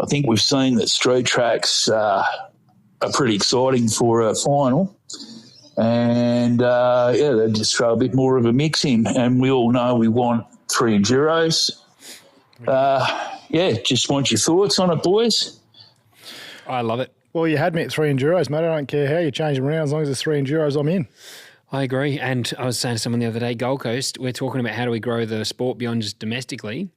[SPEAKER 4] I think we've seen that street tracks are pretty exciting for a final. And, they just throw a bit more of a mix in. And we all know we want three Enduros. Just want your thoughts on it, boys.
[SPEAKER 2] I love it.
[SPEAKER 1] Well, you had me at three Enduros, mate. I don't care how you change them around. As long as there's three Enduros, I'm in.
[SPEAKER 2] I agree. And I was saying to someone the other day, Gold Coast, we're talking about how do we grow the sport beyond just domestically.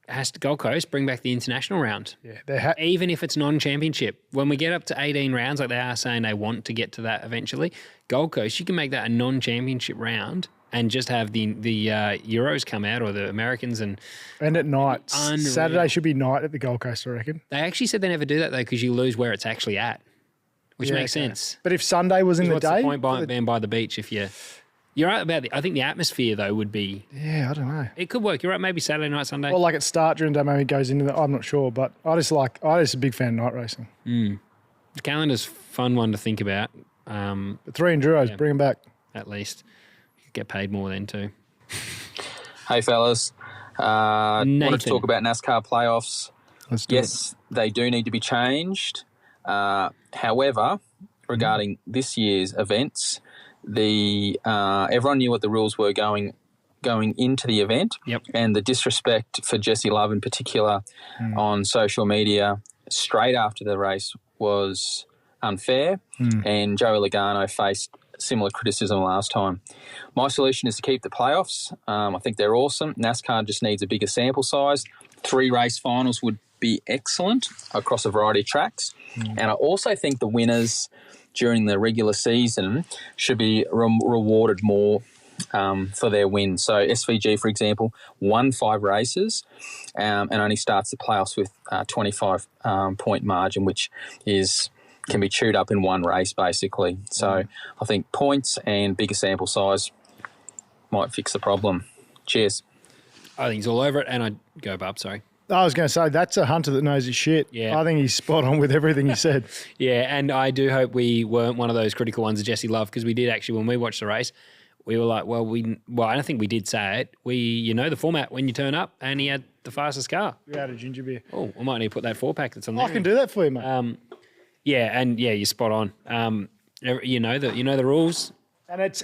[SPEAKER 2] Has to Gold Coast bring back the international round.
[SPEAKER 1] Yeah,
[SPEAKER 2] even if it's non-championship. When we get up to 18 rounds, like they are saying they want to get to that eventually, Gold Coast, you can make that a non-championship round and just have the Euros come out or the Americans and
[SPEAKER 1] at night.
[SPEAKER 2] Unreal.
[SPEAKER 1] Saturday should be night at the Gold Coast, I reckon.
[SPEAKER 2] They actually said they never do that though because you lose where it's actually at, which makes sense.
[SPEAKER 1] But if Sunday was in the
[SPEAKER 2] what's
[SPEAKER 1] day,
[SPEAKER 2] the point being by the beach if you're right about I think the atmosphere though would be.
[SPEAKER 1] Yeah, I don't know.
[SPEAKER 2] It could work. You're right. Maybe Saturday night, Sunday.
[SPEAKER 1] Or like at start during the day, maybe it goes into I'm not sure, but I'm just a big fan of night racing.
[SPEAKER 2] The calendar's a fun one to think about.
[SPEAKER 1] The three Enduros, bring them back.
[SPEAKER 2] At least. You could get paid more then too.
[SPEAKER 5] Hey, fellas. Wanted to talk about NASCAR playoffs.
[SPEAKER 1] Let's do it.
[SPEAKER 5] Yes, they do need to be changed. However, regarding this year's events, everyone knew what the rules were going into the event.
[SPEAKER 2] Yep.
[SPEAKER 5] And the disrespect for Jesse Love in particular on social media straight after the race was unfair, and Joey Logano faced similar criticism last time. My solution is to keep the playoffs. I think they're awesome. NASCAR just needs a bigger sample size. 3 race finals would be excellent across a variety of tracks. And I also think the winners during the regular season should be rewarded more for their win. So SVG, for example, won 5 races and only starts the playoffs with a 25-point margin, which can be chewed up in one race, basically. So I think points and bigger sample size might fix the problem. Cheers.
[SPEAKER 2] I think he's all over it, and I'd go Bob, sorry.
[SPEAKER 1] I was going to say, that's a hunter that knows his shit.
[SPEAKER 2] Yeah.
[SPEAKER 1] I think he's spot on with everything he said.
[SPEAKER 2] Yeah, and I do hope we weren't one of those critical ones of Jesse Love, because we did actually, when we watched the race, we were like, well, I don't think we did say it. The format when you turn up, and he had the fastest car.
[SPEAKER 1] We had a ginger beer.
[SPEAKER 2] Oh, I might need to put that 4-pack that's on there.
[SPEAKER 1] I can do that for you, mate.
[SPEAKER 2] You're spot on. You know the rules.
[SPEAKER 1] And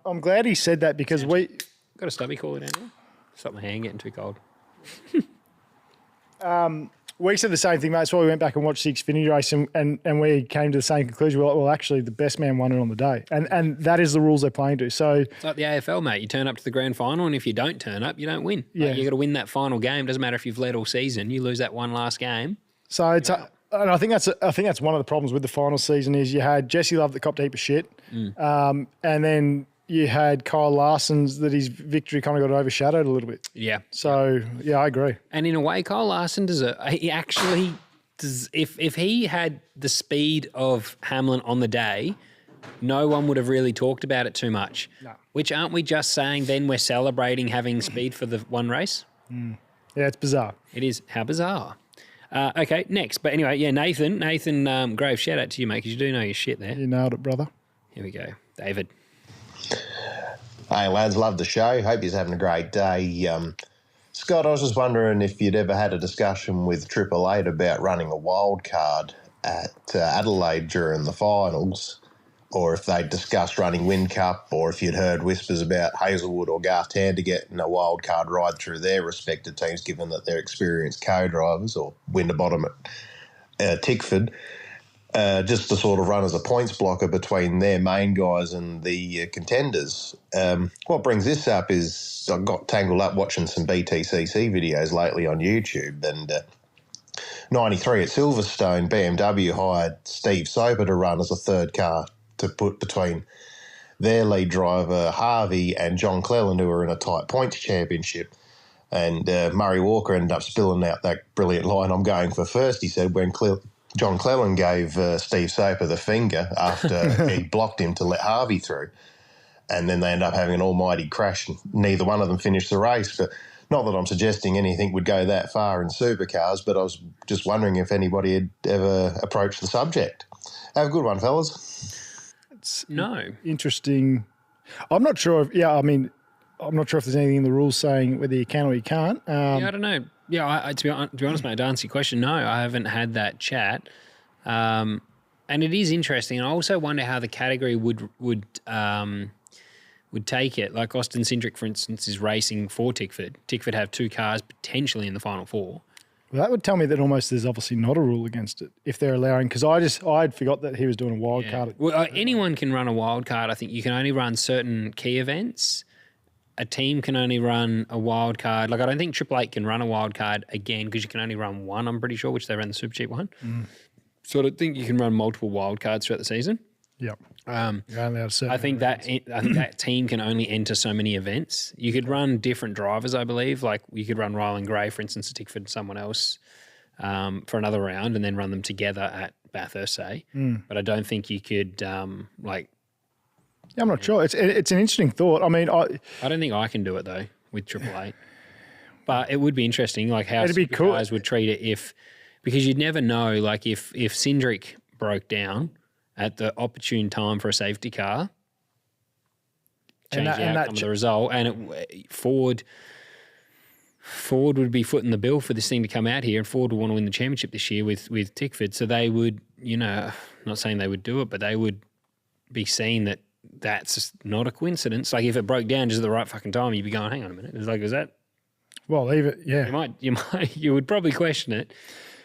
[SPEAKER 1] I'm glad he said that, because
[SPEAKER 2] Got a stubby cooler down there? Stop my hand getting too cold.
[SPEAKER 1] we said the same thing, mate. That's why we went back and watched the Xfinity race, and we came to the same conclusion. We're like, well, actually, the best man won it on the day. And that is the rules they're playing to. So
[SPEAKER 2] it's like the AFL, mate. You turn up to the grand final, and if you don't turn up, you don't win.
[SPEAKER 1] Yeah.
[SPEAKER 2] You got to win that final game. Doesn't matter if you've led all season. You lose that one last game.
[SPEAKER 1] So it's and I think that's one of the problems with the final season is you had Jesse Love that copped a heap of shit, and then you had Kyle Larson's that his victory kind of got overshadowed a little bit.
[SPEAKER 2] Yeah.
[SPEAKER 1] So yeah, I agree.
[SPEAKER 2] And in a way, Kyle Larson he actually does. If he had the speed of Hamlin on the day, no one would have really talked about it too much.
[SPEAKER 1] No.
[SPEAKER 2] Which aren't we just saying then we're celebrating having speed for the one race?
[SPEAKER 1] Yeah, it's bizarre.
[SPEAKER 2] It is. How bizarre. Okay, next. But anyway, yeah, Nathan Graves, shout out to you, mate, because you do know your shit there.
[SPEAKER 1] You nailed it, brother.
[SPEAKER 2] Here we go. David.
[SPEAKER 6] Hey, lads, love the show. Hope you're having a great day. Scott, I was just wondering if you'd ever had a discussion with Triple Eight about running a wild card at Adelaide during the finals, or if they'd discussed running Wind Cup, or if you'd heard whispers about Hazelwood or Gartander getting a wild card ride through their respective teams, given that they're experienced co-drivers, or Winterbottom at Tickford, just to sort of run as a points blocker between their main guys and the contenders. What brings this up is I got tangled up watching some BTCC videos lately on YouTube, and 93 at Silverstone, BMW hired Steve Soper to run as a third car to put between their lead driver, Harvey, and John Cleland, who were in a tight points championship. And Murray Walker ended up spilling out that brilliant line, "I'm going for first," he said, when John Cleland gave Steve Soper the finger after he blocked him to let Harvey through. And then they ended up having an almighty crash, and neither one of them finished the race. But not that I'm suggesting anything would go that far in supercars, but I was just wondering if anybody had ever approached the subject. Have a good one, fellas.
[SPEAKER 2] No.
[SPEAKER 1] Interesting. I'm not sure if there's anything in the rules saying whether you can or you can't.
[SPEAKER 2] I don't know. Yeah, to be honest, mate, to answer your question, no, I haven't had that chat. And it is interesting. And I also wonder how the category would take it. Like Austin Cindric, for instance, is racing for Tickford. Tickford have 2 cars potentially in the Final Four.
[SPEAKER 1] Well, that would tell me that almost there's obviously not a rule against it if they're allowing, because I'd forgot that he was doing a wild card.
[SPEAKER 2] Well, anyone can run a wild card. I think you can only run certain key events. A team can only run a wild card. Like, I don't think Triple Eight can run a wild card again because you can only run one, I'm pretty sure, which they ran the Super Cheap one. So I don't think you can run multiple wild cards throughout the season.
[SPEAKER 1] Yep. I
[SPEAKER 2] think that team can only enter so many events. You could run different drivers, I believe. Like you could run Ryland Gray, for instance, to Tickford and someone else for another round, and then run them together at Bathurst, say. But I don't think you could I'm
[SPEAKER 1] not sure. It's an interesting thought. I mean,
[SPEAKER 2] I don't think I can do it though with Triple Eight, but it would be interesting, like how guys would treat it because you'd never know. Like if Cindric broke down at the opportune time for a safety car, change the outcome of the result, and Ford Ford would be footing the bill for this thing to come out here, and Ford would want to win the championship this year with Tickford. So they would, not saying they would do it, but they would be seeing that that's just not a coincidence. Like if it broke down just at the right fucking time, you'd be going, hang on a minute. It's like, is that?
[SPEAKER 1] Well, even yeah.
[SPEAKER 2] You would probably question it.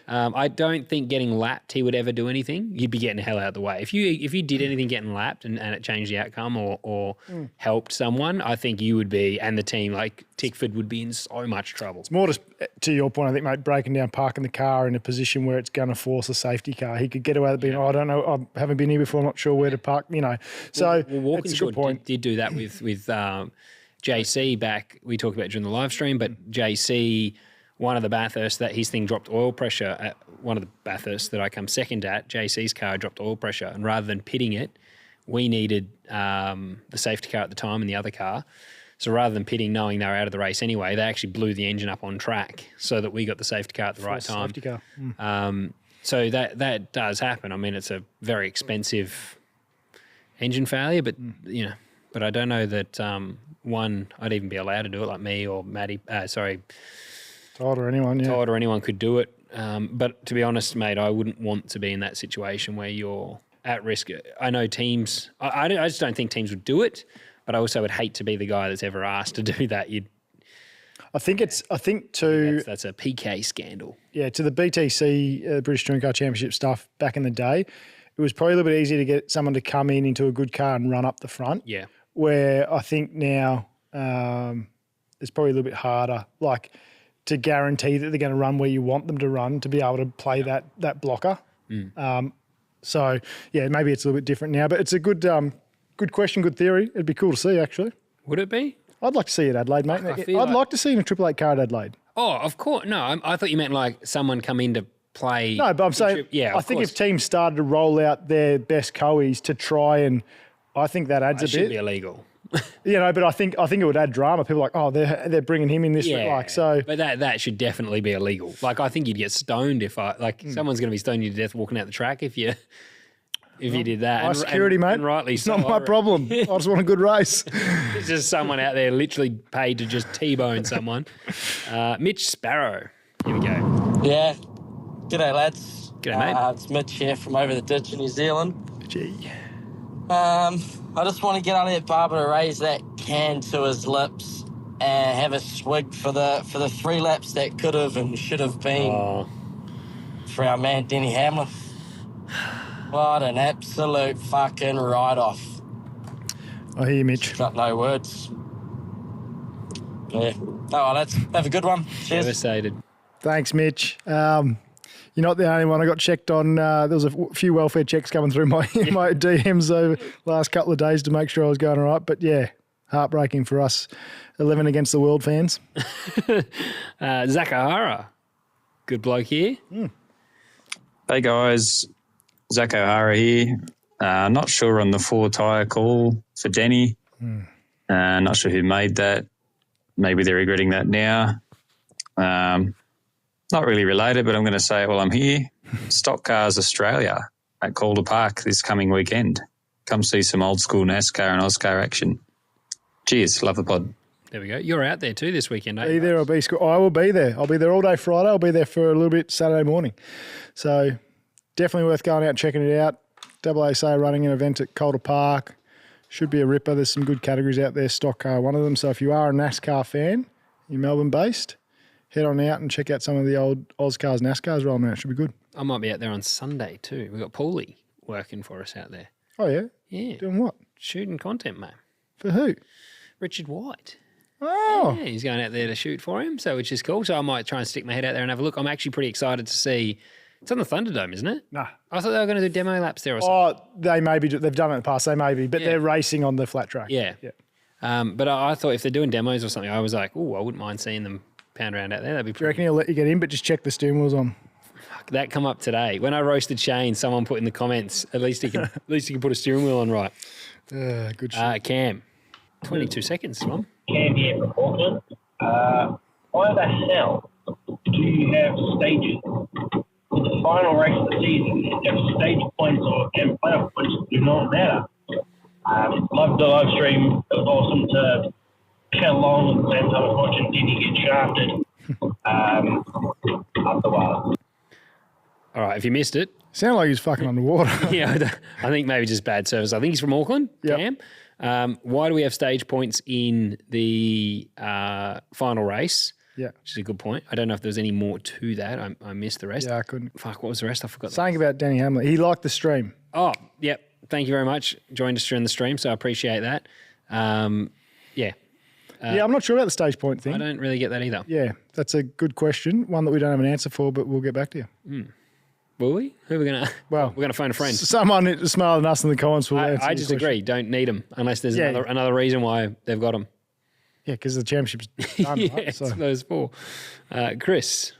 [SPEAKER 2] I don't think getting lapped he would ever do anything. You'd be getting the hell out of the way. If you did anything getting lapped and it changed the outcome or helped someone, I think you would be, and the team like Tickford would be in so much trouble.
[SPEAKER 1] It's more to your point, I think, mate, breaking down, parking the car in a position where it's going to force a safety car. He could get away with being, I don't know, I haven't been here before, I'm not sure where to park, So
[SPEAKER 2] Walking
[SPEAKER 1] it's a good point.
[SPEAKER 2] did do that with JC back. We talked about it during the live stream, but JC, one of the Bathurst, that his thing dropped oil pressure at one of the Bathurst that I come second at, JC's car dropped oil pressure, and rather than pitting it, we needed the safety car at the time and the other car. So rather than pitting, knowing they were out of the race anyway, they actually blew the engine up on track so that we got the safety car at the right time.
[SPEAKER 1] Safety car.
[SPEAKER 2] So that does happen. I mean, it's a very expensive engine failure, but but I don't know that I'd even be allowed to do it, like me or Maddie.
[SPEAKER 1] Todd or anyone, yeah.
[SPEAKER 2] Todd or anyone could do it. But to be honest, mate, I wouldn't want to be in that situation where you're at risk. I know teams. I just don't think teams would do it. But I also would hate to be the guy that's ever asked to do that.
[SPEAKER 1] I think that's a
[SPEAKER 2] PK scandal.
[SPEAKER 1] Yeah, to the BTC, British Touring Car Championship stuff back in the day, it was probably a little bit easier to get someone to come into a good car and run up the front.
[SPEAKER 2] Yeah.
[SPEAKER 1] Where I think now it's probably a little bit harder, like to guarantee that they're going to run where you want them to run to be able to play that blocker. So, yeah, maybe it's a little bit different now, but it's a good question, good theory. It'd be cool to see, actually.
[SPEAKER 2] Would it be?
[SPEAKER 1] I'd like to see it at Adelaide, mate. I'd like to see in a Triple Eight car at Adelaide.
[SPEAKER 2] Oh, of course. No, I thought you meant like someone come in to play.
[SPEAKER 1] No, but I'm saying I think if teams started to roll out their best coes to try and I think that adds a bit.
[SPEAKER 2] It should be illegal.
[SPEAKER 1] But I think it would add drama. People are like, oh, they're bringing him in this so.
[SPEAKER 2] But that should definitely be illegal. Like I think you'd get stoned if someone's going to be stoned you to death walking out the track if you did that.
[SPEAKER 1] My security, mate.
[SPEAKER 2] And rightly
[SPEAKER 1] it's
[SPEAKER 2] so.
[SPEAKER 1] not my problem. I just want a good race.
[SPEAKER 2] There's just someone out there literally paid to just T-bone someone. Mitch Sparrow. Here we go.
[SPEAKER 7] Yeah. G'day, lads.
[SPEAKER 2] G'day, mate.
[SPEAKER 7] It's Mitch here from over the ditch in New Zealand.
[SPEAKER 1] Gee.
[SPEAKER 7] I just want to get on that Barber to raise that can to his lips and have a swig for the 3 laps that could have and should have been for our man Denny Hamlin. What an absolute fucking write-off.
[SPEAKER 1] I hear you, Mitch.
[SPEAKER 7] Got no words. Yeah. Oh, well, let's have a good one. Cheers.
[SPEAKER 2] Devastated.
[SPEAKER 1] Thanks, Mitch. You're not the only one. I got checked on. There was a few welfare checks coming through my DMs over the last couple of days to make sure I was going all right. But, yeah, heartbreaking for us 11 against the world fans.
[SPEAKER 2] Zach O'Hara. Good bloke here.
[SPEAKER 8] Hey, guys. Zach O'Hara here. Not sure on the 4-tyre call for Denny. Not sure who made that. Maybe they're regretting that now. Not really related, but I'm going to say it while I'm here. Stock Cars Australia at Calder Park this coming weekend. Come see some old school NASCAR and Oscar action. Cheers. Love the pod.
[SPEAKER 2] There we go. You're out there too this weekend, aren't you?
[SPEAKER 1] Be there or be school. I will be there. I'll be there all day Friday. I'll be there for a little bit Saturday morning. So definitely worth going out and checking it out. AASA running an event at Calder Park. Should be a ripper. There's some good categories out there. Stock car, one of them. So if you are a NASCAR fan, you're Melbourne-based, head on out and check out some of the old Oscars, NASCARs rolling out. Should be good.
[SPEAKER 2] I might be out there on Sunday too. We've got Paulie working for us out there.
[SPEAKER 1] Oh, yeah?
[SPEAKER 2] Yeah.
[SPEAKER 1] Doing what?
[SPEAKER 2] Shooting content, mate.
[SPEAKER 1] For who?
[SPEAKER 2] Richard White.
[SPEAKER 1] Oh.
[SPEAKER 2] Yeah, he's going out there to shoot for him, so which is cool. So I might try and stick my head out there and have a look. I'm actually pretty excited to see. It's on the Thunderdome, isn't it?
[SPEAKER 1] Nah.
[SPEAKER 2] I thought they were going to do demo laps there or something.
[SPEAKER 1] Oh, they may be. They've done it in the past. They may be. But they're racing on the flat track.
[SPEAKER 2] Yeah. But I thought if they're doing demos or something, I was like, oh, I wouldn't mind seeing them pound around out there. That'd be
[SPEAKER 1] Do you reckon
[SPEAKER 2] pretty.
[SPEAKER 1] he'll let you get in, but just check the steering wheels on?
[SPEAKER 2] That come up today. When I roasted Shane, someone put in the comments, at least he can put a steering wheel on right.
[SPEAKER 1] Good shit.
[SPEAKER 2] Cam, 22 seconds, Mum.
[SPEAKER 9] Cam here from Auckland. Why the hell do you have stages for the final race of the season? If stage points and playoff points do not matter. Loved the live stream. It was awesome to chat along at the same time as watching Denny get shafted. Otherwise,
[SPEAKER 2] All right, if you missed it,
[SPEAKER 1] Sound like he's fucking underwater.
[SPEAKER 2] yeah, I think maybe just bad service. I think he's from Auckland,
[SPEAKER 1] Yep.
[SPEAKER 2] Cam. Why do we have stage points in the final race?
[SPEAKER 1] Yeah.
[SPEAKER 2] Which is a good point. I don't know if there was any more to that. I missed the rest.
[SPEAKER 1] Yeah, I couldn't.
[SPEAKER 2] Fuck, what was the rest? I forgot.
[SPEAKER 1] Saying about Denny Hamlin, he liked the stream.
[SPEAKER 2] Oh, yep. Thank you very much. Joined us during the stream, so I appreciate that. Yeah.
[SPEAKER 1] Yeah, I'm not sure about the stage point thing.
[SPEAKER 2] I don't really get that either.
[SPEAKER 1] Yeah, that's a good question. One that we don't have an answer for, but we'll get back to you.
[SPEAKER 2] Will we? Who are we going to?
[SPEAKER 1] Well,
[SPEAKER 2] we're going to phone a friend.
[SPEAKER 1] Someone smarter than us in the comments will answer
[SPEAKER 2] I
[SPEAKER 1] your
[SPEAKER 2] just
[SPEAKER 1] question.
[SPEAKER 2] agree. Don't need them unless there's
[SPEAKER 1] Yeah.
[SPEAKER 2] another reason why they've got them.
[SPEAKER 1] Yeah, because the championship's done,
[SPEAKER 2] Yeah,
[SPEAKER 1] right?
[SPEAKER 2] it's
[SPEAKER 1] So.
[SPEAKER 2] those four. Chris.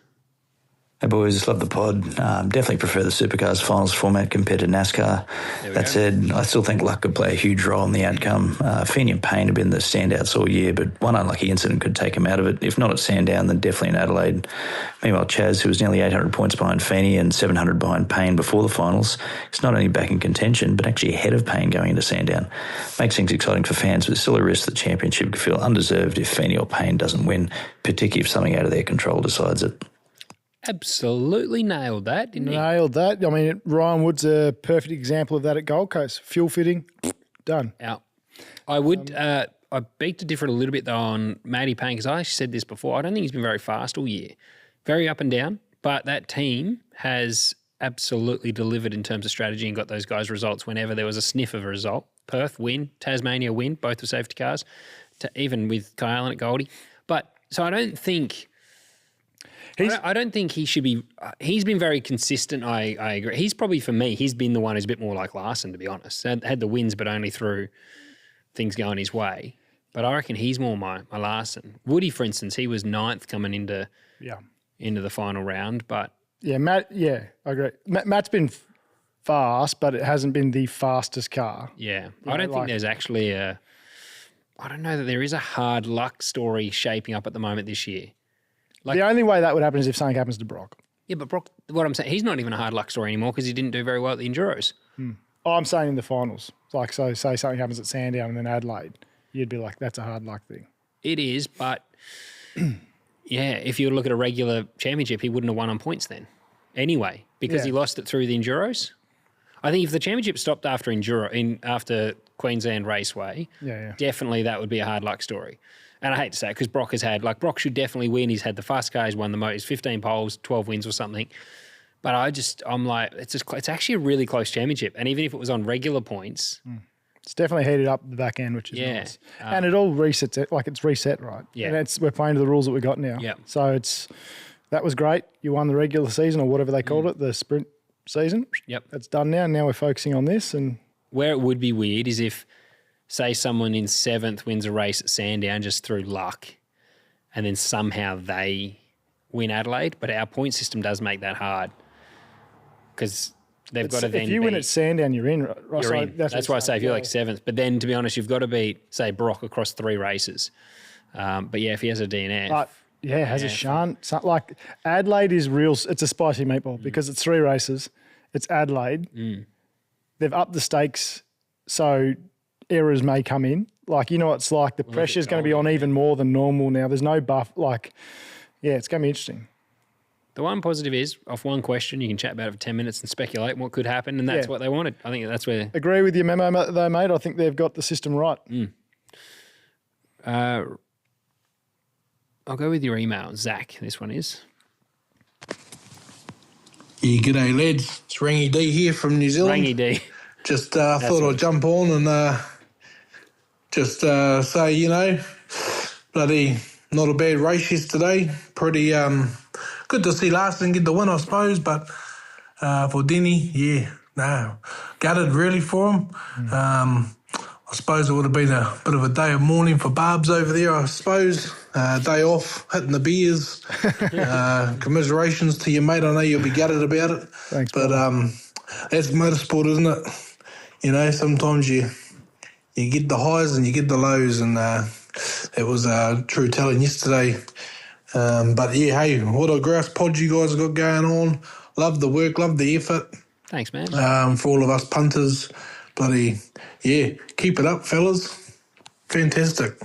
[SPEAKER 10] Hey boys, love the pod. Definitely prefer the Supercars finals format compared to NASCAR. That said, I still think luck could play a huge role in the outcome. Feeney and Payne have been the standouts all year, but one unlucky incident could take him out of it. If not at Sandown, then definitely in Adelaide. Meanwhile, Chaz, who was nearly 800 points behind Feeney and 700 behind Payne before the finals, is not only back in contention, but actually ahead of Payne going into Sandown. Makes things exciting for fans, but still a risk the championship could feel undeserved if Feeney or Payne doesn't win, particularly if something out of their control decides it.
[SPEAKER 2] Absolutely nailed that, didn't he?
[SPEAKER 1] Nailed that. I mean, Ryan Wood's a perfect example of that at Gold Coast. Fuel fitting, done.
[SPEAKER 2] Out. I would. I beg to differ a little bit though on Matty Payne because I actually said this before. I don't think he's been very fast all year, very up and down. But that team has absolutely delivered in terms of strategy and got those guys results whenever there was a sniff of a result. Perth win, Tasmania win, both were safety cars. Even with Kyle Allen at Goldie. But so I don't think. I don't think he should be. He's been very consistent. I agree. He's probably, for me, he's been the one who's a bit more like Larson, to be honest. Had the wins, but only through things going his way. But I reckon he's more my Larson. Woody, for instance, he was 9th coming into the final round. But
[SPEAKER 1] yeah, Matt. Yeah, I agree. Matt's been fast, but it hasn't been the fastest car.
[SPEAKER 2] Yeah, I don't think there's actually a. I don't know that there is a hard luck story shaping up at the moment this year.
[SPEAKER 1] The only way that would happen is if something happens to Brock.
[SPEAKER 2] Yeah, but Brock, what I'm saying, he's not even a hard luck story anymore because he didn't do very well at the Enduros.
[SPEAKER 1] Oh, I'm saying in the finals. Like, so say something happens at Sandown and then Adelaide, you'd be like, that's a hard luck thing.
[SPEAKER 2] It is, but yeah, if you look at a regular championship, he wouldn't have won on points then anyway because he lost it through the Enduros. I think if the championship stopped after after Queensland Raceway, definitely that would be a hard luck story. And I hate to say it because Brock Brock should definitely win. He's had the fast car, he's won the most, 15 poles, 12 wins or something. But I'm like, it's actually a really close championship. And even if it was on regular points.
[SPEAKER 1] It's definitely heated up the back end, which is nice. And it all resets it, like it's reset, right?
[SPEAKER 2] Yeah.
[SPEAKER 1] And we're playing to the rules that we got now.
[SPEAKER 2] Yeah.
[SPEAKER 1] So that was great. You won the regular season or whatever they called it, the sprint season.
[SPEAKER 2] Yep.
[SPEAKER 1] That's done now. Now we're focusing on this. And
[SPEAKER 2] where it would be weird is if, say, someone in 7th wins a race at Sandown just through luck and then somehow they win Adelaide, but our point system does make that hard because they've got to then
[SPEAKER 1] if you win at Sandown, you're in. Right?
[SPEAKER 2] You're in. That's why I say if you're like 7th. But then, to be honest, you've got to beat, say, Brock across 3 races. But yeah, if he has a DNF.
[SPEAKER 1] But yeah, has a shunt. So, like Adelaide is real. It's a spicy meatball because it's 3 races. It's Adelaide. They've upped the stakes, so errors may come in. Like, you know what it's like. The pressure's going to be on even more than normal now. There's no buff. Like, yeah, it's going to be interesting.
[SPEAKER 2] The one positive is, off one question, you can chat about it for 10 minutes and speculate what could happen, and that's what they wanted. I think that's where...
[SPEAKER 1] Agree with your memo, though, mate. I think they've got the system right.
[SPEAKER 2] I'll go with your email, Zach. This one is.
[SPEAKER 11] Yeah, g'day, lads. It's Rangy D here from New Zealand.
[SPEAKER 2] Rangy D.
[SPEAKER 11] Just thought I'd jump on and just say, you know, bloody not a bad race yesterday. Pretty good to see Larson get the win, I suppose, but for Denny, gutted really for him. I suppose it would have been a bit of a day of mourning for Barbs over there, I suppose. Day off, hitting the beers. Commiserations to your mate. I know you'll be gutted about it.
[SPEAKER 1] Thanks,
[SPEAKER 11] but that's motorsport, isn't it? You know, sometimes you get the highs and you get the lows, and it was true telling yesterday. But yeah, hey, what a grouse pod you guys have got going on. Love the work, love the effort.
[SPEAKER 2] Thanks, man.
[SPEAKER 11] For all of us punters, bloody, yeah, keep it up, fellas. Fantastic.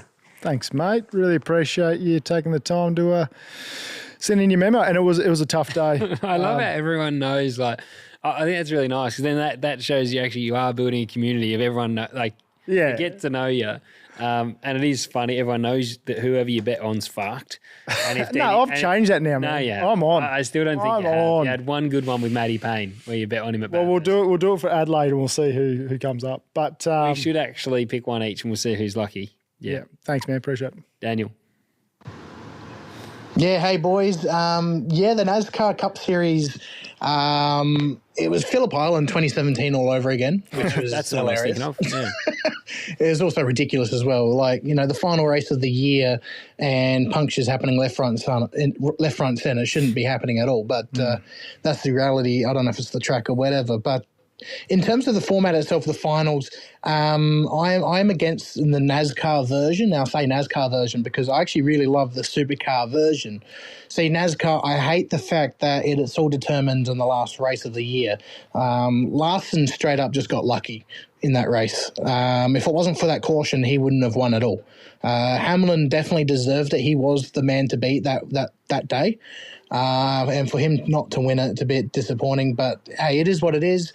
[SPEAKER 1] Thanks, mate. Really appreciate you taking the time to send in your memo. And it was a tough day.
[SPEAKER 2] I love how everyone knows. Like, I think that's really nice because then that shows you are building a community of everyone. They get to know you. And it is funny. Everyone knows that whoever you bet on's fucked. And if
[SPEAKER 1] I've changed that now, man.
[SPEAKER 2] No, yeah,
[SPEAKER 1] I'm on.
[SPEAKER 2] I still don't think
[SPEAKER 1] I'm
[SPEAKER 2] you have.
[SPEAKER 1] on.
[SPEAKER 2] You had one good one with Matty Payne where you bet on him at
[SPEAKER 1] Well, we'll do it for Adelaide and we'll see who comes up. But
[SPEAKER 2] we should actually pick one each and we'll see who's lucky. Yeah.
[SPEAKER 1] Thanks, man. Appreciate it.
[SPEAKER 2] Daniel.
[SPEAKER 12] Yeah, hey boys. The NASCAR Cup Series. It was Phillip Island 2017 all over again, which was
[SPEAKER 2] that's
[SPEAKER 12] hilarious.
[SPEAKER 2] what I was thinking of. Yeah.
[SPEAKER 12] It was also ridiculous as well. Like, the final race of the year and punctures happening left, front, center. It shouldn't be happening at all. But that's the reality. I don't know if it's the track or whatever. But in terms of the format itself, the finals, I'm against the NASCAR version. Now, I say NASCAR version because I actually really love the supercar version. See, NASCAR, I hate the fact that it's all determined in the last race of the year. Larson straight up just got lucky in that race. If it wasn't for that caution, he wouldn't have won at all. Hamlin definitely deserved it. He was the man to beat that day. And for him not to win it's a bit disappointing. But, hey, it is what it is.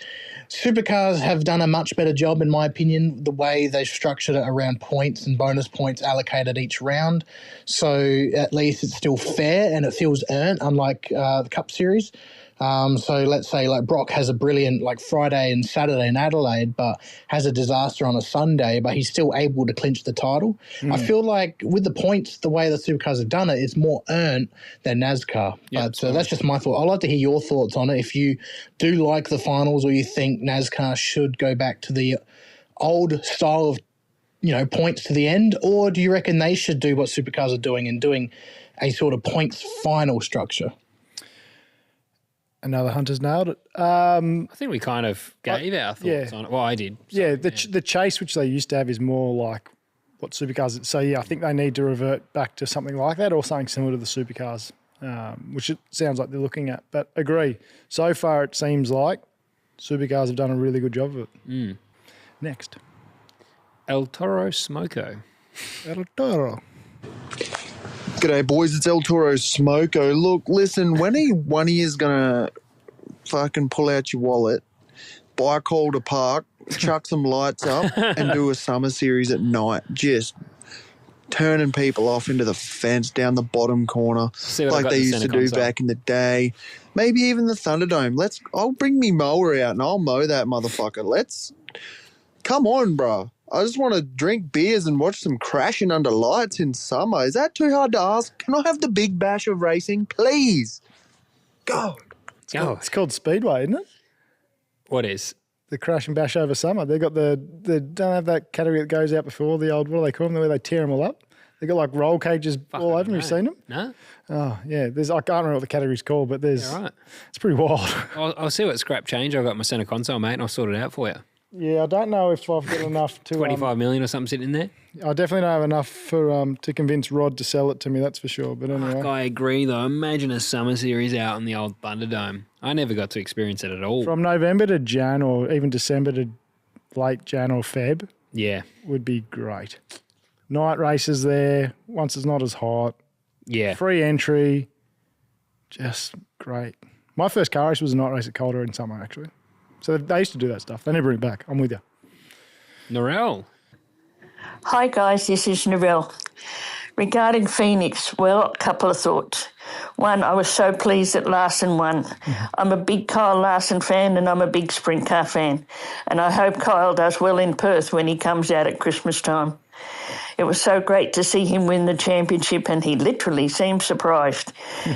[SPEAKER 12] Supercars have done a much better job, in my opinion, the way they've structured it around points and bonus points allocated each round. So at least it's still fair and it feels earned, unlike the Cup Series. So let's say like Brock has a brilliant like Friday and Saturday in Adelaide, but has a disaster on a Sunday, but he's still able to clinch the title. I feel like with the points, the way the Supercars have done it, it's more earned than NASCAR. But that's just my thought. I'd like to hear your thoughts on it. If you do like the finals or you think NASCAR should go back to the old style of, points to the end, or do you reckon they should do what Supercars are doing and doing a sort of points final structure?
[SPEAKER 1] Another Hunter's nailed it.
[SPEAKER 2] I think we kind of gave our thoughts on it. Well, I did. So,
[SPEAKER 1] the chase, which they used to have, is more like what Supercars. So, I think they need to revert back to something like that or something similar to the Supercars, which it sounds like they're looking at. But agree. So far, it seems like Supercars have done a really good job of it. Next.
[SPEAKER 2] El Toro Smoko.
[SPEAKER 1] El Toro.
[SPEAKER 13] G'day, boys. It's El Toro Smoko. Look, listen, when one of you's going to fucking pull out your wallet, buy a call to park, chuck some lights up and do a summer series at night, just turning people off into the fence down the bottom corner like they used to do back in the day. Maybe even the Thunderdome. I'll bring me mower out and I'll mow that motherfucker. Come on, bro. I just want to drink beers and watch some crashing under lights in summer. Is that too hard to ask? Can I have the big bash of racing, please? Go.
[SPEAKER 1] It's called Speedway, isn't it?
[SPEAKER 2] What is?
[SPEAKER 1] The crash and bash over summer. They got they don't have that category that goes out before the old, what do they call them, where they tear them all up? They got like roll cages all over them. Have you seen them?
[SPEAKER 2] No.
[SPEAKER 1] Oh, yeah. I can't remember what the category's called, but it's pretty wild.
[SPEAKER 2] I'll see what scrap change I've got in my centre console, mate, and I'll sort it out for you.
[SPEAKER 1] Yeah, I don't know if I've got enough to
[SPEAKER 2] 25 million or something sitting in there.
[SPEAKER 1] I definitely don't have enough for to convince Rod to sell it to me. That's for sure. But anyway,
[SPEAKER 2] I agree though. Imagine a summer series out in the old Thunderdome. I never got to experience it at all.
[SPEAKER 1] From November to Jan, or even December to late Jan or Feb, would be great. Night races there. Once it's not as hot.
[SPEAKER 2] Yeah,
[SPEAKER 1] free entry. Just great. My first car race was a night race at Calder in summer, actually. So they used to do that stuff. They never bring it back. I'm with you.
[SPEAKER 2] Norelle.
[SPEAKER 14] Hi, guys. This is Norelle. Regarding Phoenix, well, a couple of thoughts. One, I was so pleased that Larson won. I'm a big Kyle Larson fan and I'm a big sprint car fan. And I hope Kyle does well in Perth when he comes out at Christmas time. It was so great to see him win the championship and he literally seemed surprised.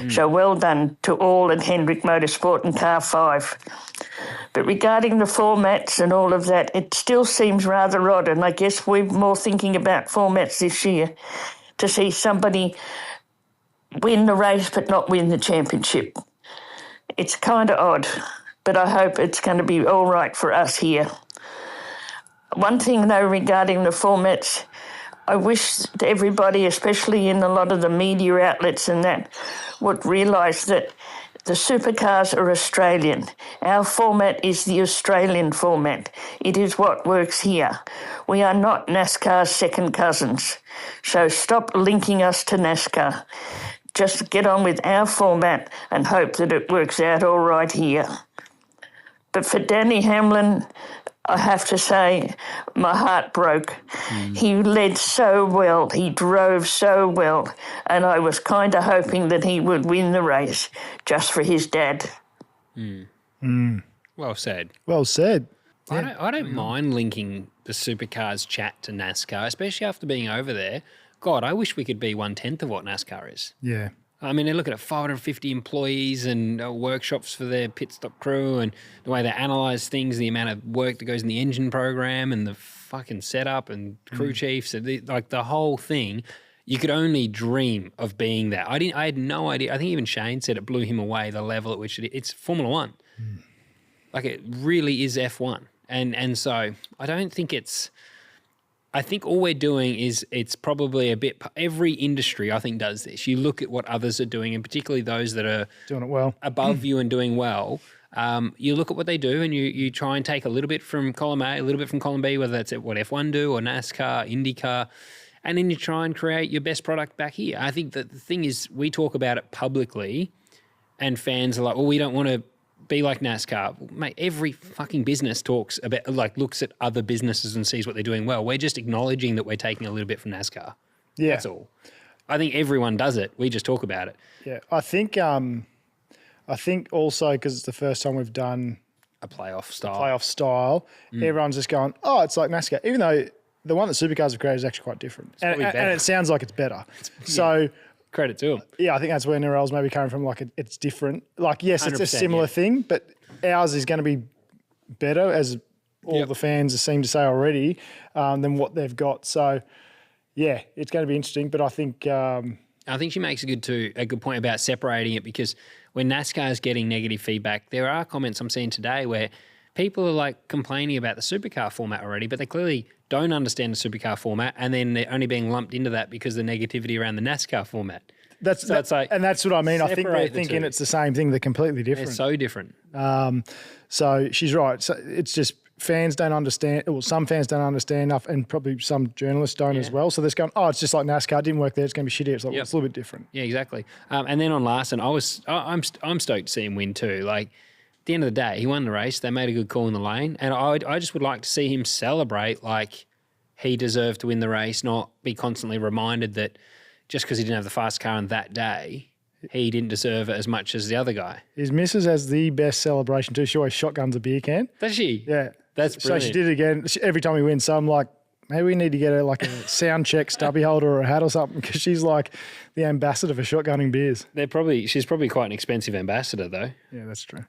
[SPEAKER 14] So well done to all at Hendrick Motorsport and Car 5. But regarding the formats and all of that, it still seems rather odd, and I guess we're more thinking about formats this year to see somebody win the race but not win the championship. It's kind of odd, but I hope it's going to be all right for us here. One thing, though, regarding the formats, I wish that everybody, especially in a lot of the media outlets and that, would realise that The supercars are Australian. Our format is the Australian format. It is what works here. We are not NASCAR's second cousins. So stop linking us to NASCAR. Just get on with our format and hope that it works out all right here. But for Denny Hamlin, I have to say, my heart broke. He led so well, he drove so well, and I was kind of hoping that he would win the race just for his dad.
[SPEAKER 2] Well said.
[SPEAKER 1] Well said.
[SPEAKER 2] I don't mind linking the supercars chat to NASCAR, especially after being over there. God, I wish we could be 1/10 of what NASCAR is.
[SPEAKER 1] Yeah.
[SPEAKER 2] I mean, they're looking at 550 employees and workshops for their pit stop crew and the way they analyse things, the amount of work that goes in the engine program and the fucking setup and crew chiefs, and the whole thing. You could only dream of being there. I had no idea. I think even Shane said it blew him away, the level at which it's Formula One. Like, it really is F1. And so I don't think it's... I think all we're doing is it's probably a bit... Every industry, I think, does this. You look at what others are doing, and particularly those that are...
[SPEAKER 1] Doing it well.
[SPEAKER 2] Above you and doing well. You look at what they do and you try and take a little bit from column A, a little bit from column B, whether that's what F1 do or NASCAR, IndyCar, and then you try and create your best product back here. I think that the thing is, we talk about it publicly and fans are like, well, we don't want to be like NASCAR. Well, mate, every fucking business talks about, looks at other businesses and sees what they're doing well. We're just acknowledging that we're taking a little bit from NASCAR.
[SPEAKER 1] Yeah.
[SPEAKER 2] That's all. I think everyone does it. We just talk about it.
[SPEAKER 1] Yeah. I think also because it's the first time we've done
[SPEAKER 2] a playoff style.
[SPEAKER 1] Everyone's just going, oh, it's like NASCAR, even though the one that supercars have created is actually quite different. And it sounds like it's better. So
[SPEAKER 2] credit to them.
[SPEAKER 1] Yeah, I think that's where NRL's maybe coming from. Like, it's different. Like, yes, it's a similar thing, but ours is going to be better, as all the fans seem to say already, than what they've got. So, yeah, it's going to be interesting. But I think
[SPEAKER 2] she makes a good point about separating it, because when NASCAR is getting negative feedback, there are comments I'm seeing today where people are like complaining about the supercar format already, but they clearly don't understand the supercar format, and then they're only being lumped into that because of the negativity around the NASCAR format.
[SPEAKER 1] It's like, and that's what I mean. I think they're thinking it's the same thing. They're completely different.
[SPEAKER 2] They're so different.
[SPEAKER 1] So she's right. So it's just fans don't understand. Well, some fans don't understand enough, and probably some journalists don't as well. So they're going, oh, it's just like NASCAR. It didn't work there. It's going to be shitty. It's like, well, it's a little bit different.
[SPEAKER 2] Yeah, exactly. And then on Larson, I'm stoked to see him win too. Like, at the end of the day, he won the race. They made a good call in the lane, and I just would like to see him celebrate like he deserved to win the race, not be constantly reminded that just because he didn't have the fast car on that day, he didn't deserve it as much as the other guy.
[SPEAKER 1] His missus has the best celebration too. She always shotguns a beer can.
[SPEAKER 2] Does she?
[SPEAKER 1] Yeah.
[SPEAKER 2] That's brilliant.
[SPEAKER 1] So she did it again every time he wins. So I'm like, maybe we need to get her like a sound check stubby holder or a hat or something, because she's like the ambassador for shotgunning beers.
[SPEAKER 2] She's probably quite an expensive ambassador though.
[SPEAKER 1] Yeah, that's true.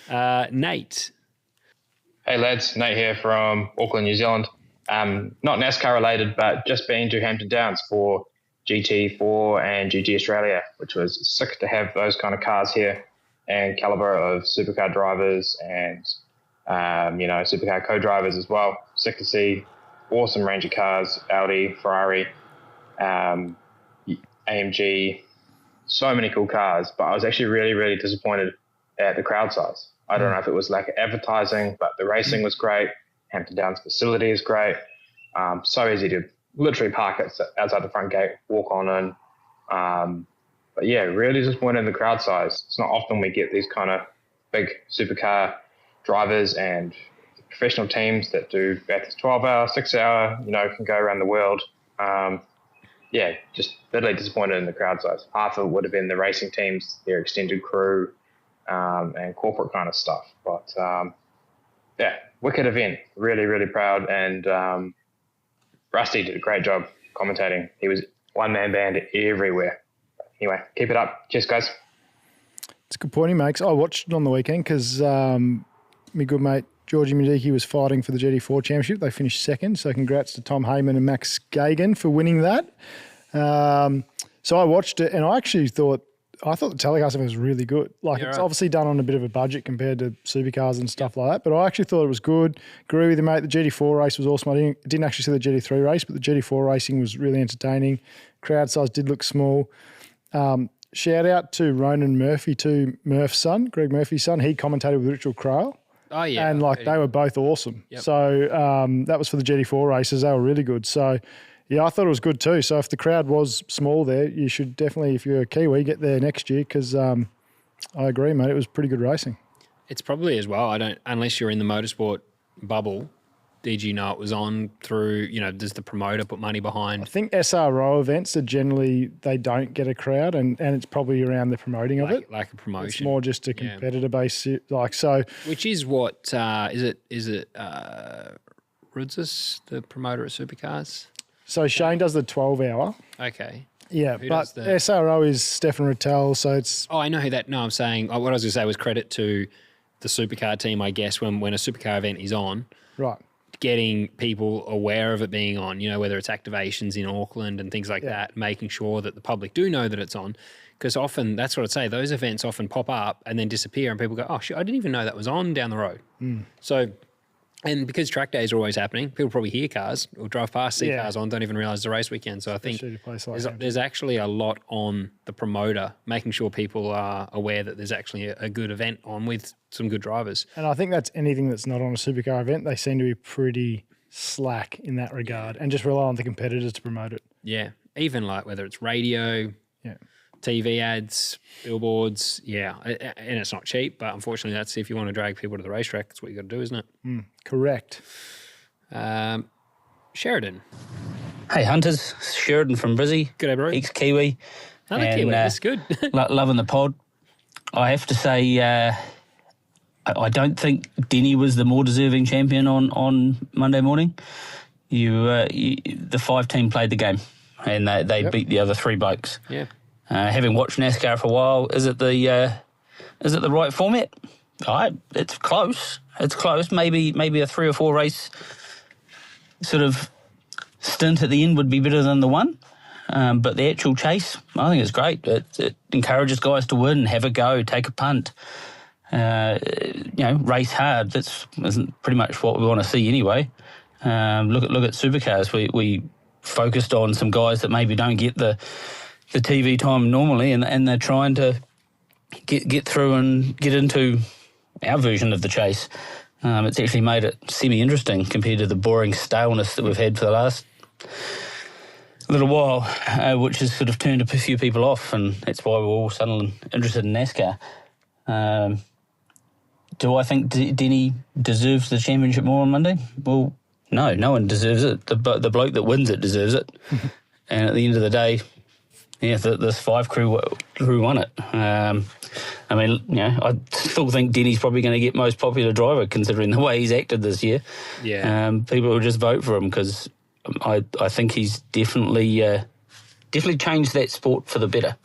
[SPEAKER 2] Nate.
[SPEAKER 15] Hey lads, Nate here from Auckland, New Zealand. Not NASCAR related, but just been to Hampton Downs for GT4 and GT Australia, which was sick to have those kind of cars here, and caliber of supercar drivers and supercar co-drivers as well. Sick to see. Awesome range of cars: Audi, Ferrari, AMG. So many cool cars, but I was actually really, really disappointed at the crowd size. I don't know if it was lack of advertising, but the racing was great. Hampton Downs facility is great. So easy to literally park it outside the front gate, walk on in. But yeah, really disappointed in the crowd size. It's not often we get these kind of big supercar drivers and professional teams that do Bathurst 12-hour, 6-hour, can go around the world. Just bitterly disappointed in the crowd size. Half of it would have been the racing teams, their extended crew, and corporate kind of stuff. But wicked event. Really, really proud. And Rusty did a great job commentating. He was one-man band everywhere. Anyway, keep it up. Cheers, guys.
[SPEAKER 1] It's a good point he makes. I watched it on the weekend because my good mate Georgie Mediki was fighting for the GT4 Championship. They finished second, so congrats to Tom Heyman and Max Gagan for winning that. So I watched it, and I thought the telecast of it was really good. It's obviously done on a bit of a budget compared to supercars and stuff like that, but I actually thought it was good. Agree with you, mate. The GT4 race was awesome. I didn't actually see the GT3 race, but the GT4 racing was really entertaining. Crowd size did look small. shout out to Ronan Murphy, to Murph's son, Greg Murphy's son. He commentated with Richard Crale.
[SPEAKER 2] Oh, yeah.
[SPEAKER 1] And they were both awesome.
[SPEAKER 2] Yep.
[SPEAKER 1] So that was for the GT4 races. They were really good. So, yeah, I thought it was good too. So if the crowd was small there, you should definitely, if you're a Kiwi, get there next year because I agree, mate. It was pretty good racing.
[SPEAKER 2] It's probably as well. Unless you're in the motorsport bubble, did you know it was on through, does the promoter put money behind?
[SPEAKER 1] I think SRO events are generally, they don't get a crowd and it's probably around the promoting of it.
[SPEAKER 2] Like a promotion.
[SPEAKER 1] It's more just a competitor base, so.
[SPEAKER 2] Which is what, is it Rudzis, the promoter at Supercars?
[SPEAKER 1] So Shane does the 12-hour.
[SPEAKER 2] Okay.
[SPEAKER 1] Yeah,
[SPEAKER 2] Who
[SPEAKER 1] but
[SPEAKER 2] does the
[SPEAKER 1] SRO is Stefan Rattel, so it's...
[SPEAKER 2] Oh, I know who that... No, I'm saying... what I was going to say was credit to the Supercar team, I guess, when a Supercar event is on.
[SPEAKER 1] Right.
[SPEAKER 2] Getting people aware of it being on, whether it's activations in Auckland and things like that, making sure that the public do know that it's on. Because often, that's what I'd say, those events often pop up and then disappear and people go, oh, shit, I didn't even know that was on down the road. So... And because track days are always happening, people probably hear cars or drive past, see cars on, don't even realise the race weekend. So I think there's actually a lot on the promoter, making sure people are aware that there's actually a good event on with some good drivers.
[SPEAKER 1] And I think that's anything that's not on a Supercar event. They seem to be pretty slack in that regard and just rely on the competitors to promote it.
[SPEAKER 2] Yeah. Even like whether it's radio, TV ads, billboards, and it's not cheap, but unfortunately that's if you want to drag people to the racetrack, that's what you got to do, isn't it?
[SPEAKER 1] Correct.
[SPEAKER 2] Sheridan.
[SPEAKER 16] Hey, Hunters. Sheridan from Brizzy.
[SPEAKER 2] G'day, bro.
[SPEAKER 16] Ex-Kiwi.
[SPEAKER 2] Another Kiwi, that's good.
[SPEAKER 16] Loving the pod. I have to say, I don't think Denny was the more deserving champion on Monday morning. The 5 team played the game, and they beat the other 3 blokes.
[SPEAKER 2] Yeah.
[SPEAKER 16] Having watched NASCAR for a while, is it the right format? It's close. It's close. Maybe a 3 or 4 race sort of stint at the end would be better than the one. But the actual chase, I think it's great. It encourages guys to win, have a go, take a punt. Race hard. That's pretty much what we want to see anyway. Look at Supercars. We focused on some guys that maybe don't get the TV time normally, and they're trying to get through and get into our version of the chase. It's actually made it semi-interesting compared to the boring staleness that we've had for the last little while, which has sort of turned a few people off, and that's why we're all suddenly interested in NASCAR. Do I think Denny deserves the championship more on Monday? Well, no one deserves it. The bloke that wins it deserves it. And at the end of the day, this 5 crew won it. I still think Denny's probably going to get most popular driver considering the way he's acted this year.
[SPEAKER 2] Yeah.
[SPEAKER 16] People will just vote for him because I think he's definitely changed that sport for the better.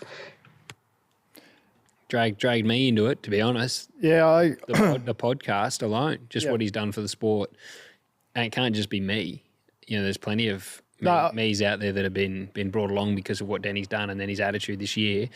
[SPEAKER 2] Dragged me into it, to be honest.
[SPEAKER 1] Yeah,
[SPEAKER 2] the podcast alone, just what he's done for the sport, and it can't just be me. There's plenty of me's out there that have been brought along because of what Denny's done and then his attitude this year.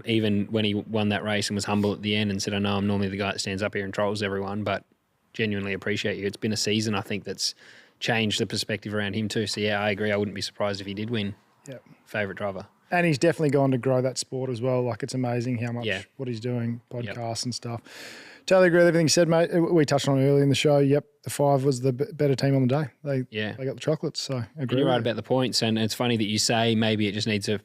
[SPEAKER 2] Even when he won that race and was humble at the end and said, "I know I'm normally the guy that stands up here and trolls everyone, but genuinely appreciate you." It's been a season, I think, that's changed the perspective around him too. So yeah, I agree. I wouldn't be surprised if he did win.
[SPEAKER 1] Yep.
[SPEAKER 2] Favourite driver.
[SPEAKER 1] And he's definitely gone to grow that sport as well. Like, it's amazing how much what he's doing, podcasts and stuff. Totally agree with everything you said, mate. We touched on it earlier in the show. Yep, the 5 was the better team on the day. They got the chocolates, so I agree.
[SPEAKER 2] And you're right about the points, and it's funny that you say maybe it just needs a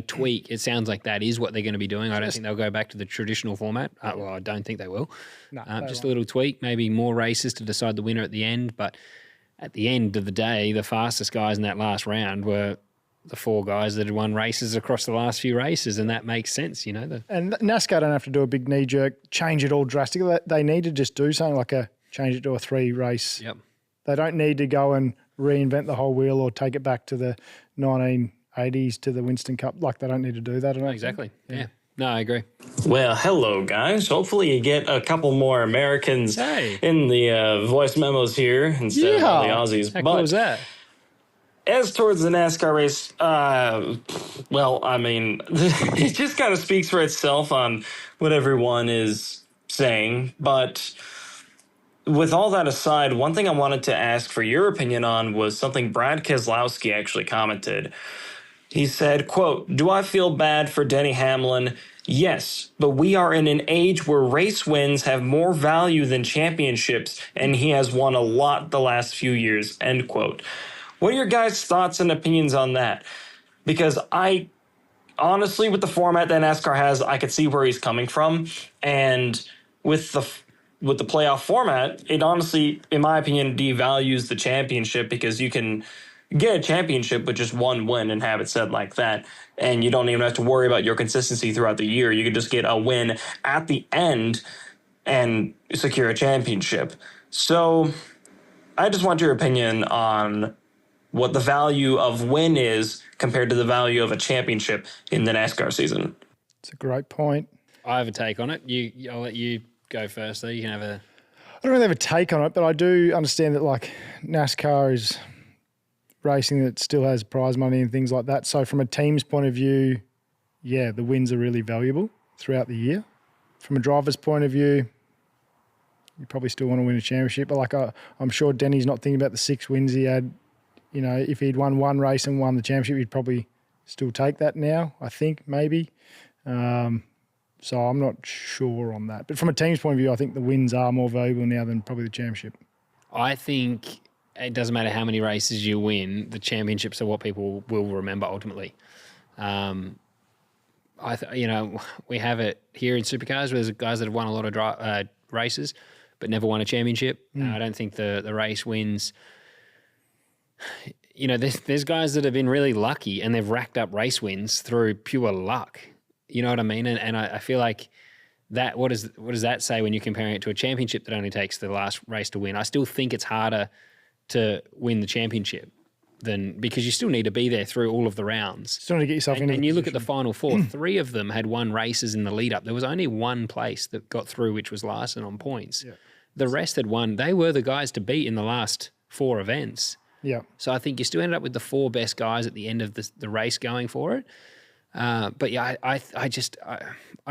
[SPEAKER 2] tweak. It sounds like that is what they're going to be doing. I don't think they'll go back to the traditional format. Well, I don't think they will.
[SPEAKER 1] No,
[SPEAKER 2] just a little tweak, maybe more races to decide the winner at the end. But at the end of the day, the fastest guys in that last round were the 4 guys that had won races across the last few races, and that makes sense, And
[SPEAKER 1] NASCAR don't have to do a big knee-jerk, change it all drastically. They need to just do something like change it to a 3 race.
[SPEAKER 2] Yep.
[SPEAKER 1] They don't need to go and reinvent the whole wheel or take it back to the 1980s to the Winston Cup. Like, they don't need to do that.
[SPEAKER 2] Exactly. Yeah. No, I agree.
[SPEAKER 17] Well, hello, guys. Hopefully you get a couple more Americans in the voice memos here instead of all the Aussies.
[SPEAKER 2] How cool was that?
[SPEAKER 17] As towards the NASCAR race, it just kind of speaks for itself on what everyone is saying. But with all that aside, one thing I wanted to ask for your opinion on was something Brad Keselowski actually commented. He said, quote, "Do I feel bad for Denny Hamlin? Yes, but we are in an age where race wins have more value than championships, and he has won a lot the last few years," end quote. What are your guys' thoughts and opinions on that? Because I honestly, with the format that NASCAR has, I could see where he's coming from. And with the playoff format, it honestly, in my opinion, devalues the championship, because you can get a championship with just one win and have it said like that. And you don't even have to worry about your consistency throughout the year. You can just get a win at the end and secure a championship. So I just want your opinion on what the value of win is compared to the value of a championship in the NASCAR season.
[SPEAKER 1] It's a great point.
[SPEAKER 2] I have a take on it. I'll let you go first, though. You can have a...
[SPEAKER 1] I don't really have a take on it, but I do understand that, like, NASCAR is racing that still has prize money and things like that. So from a team's point of view, yeah, the wins are really valuable throughout the year. From a driver's point of view, you probably still want to win a championship. But, like, I'm sure Denny's not thinking about the 6 wins he had. You know, if he'd won one race and won the championship, he'd probably still take that now, I think, maybe. So I'm not sure on that. But from a team's point of view, I think the wins are more valuable now than probably the championship.
[SPEAKER 2] I think it doesn't matter how many races you win, the championships are what people will remember ultimately. We have it here in Supercars where there's guys that have won a lot of races but never won a championship. I don't think the race wins... You know, there's guys that have been really lucky and they've racked up race wins through pure luck. You know what I mean? And I feel like that, what does that say when you're comparing it to a championship that only takes the last race to win? I still think it's harder to win the championship because you still need to be there through all of the rounds.
[SPEAKER 1] Still need to get yourself in.
[SPEAKER 2] And you look at the final 4, 3 of them had won races in the lead up. There was only one place that got through, which was Larson on points. Yeah. The rest had won. They were the guys to beat in the last 4 events.
[SPEAKER 1] Yeah.
[SPEAKER 2] So I think you still ended up with the 4 best guys at the end of the race going for it. But yeah, I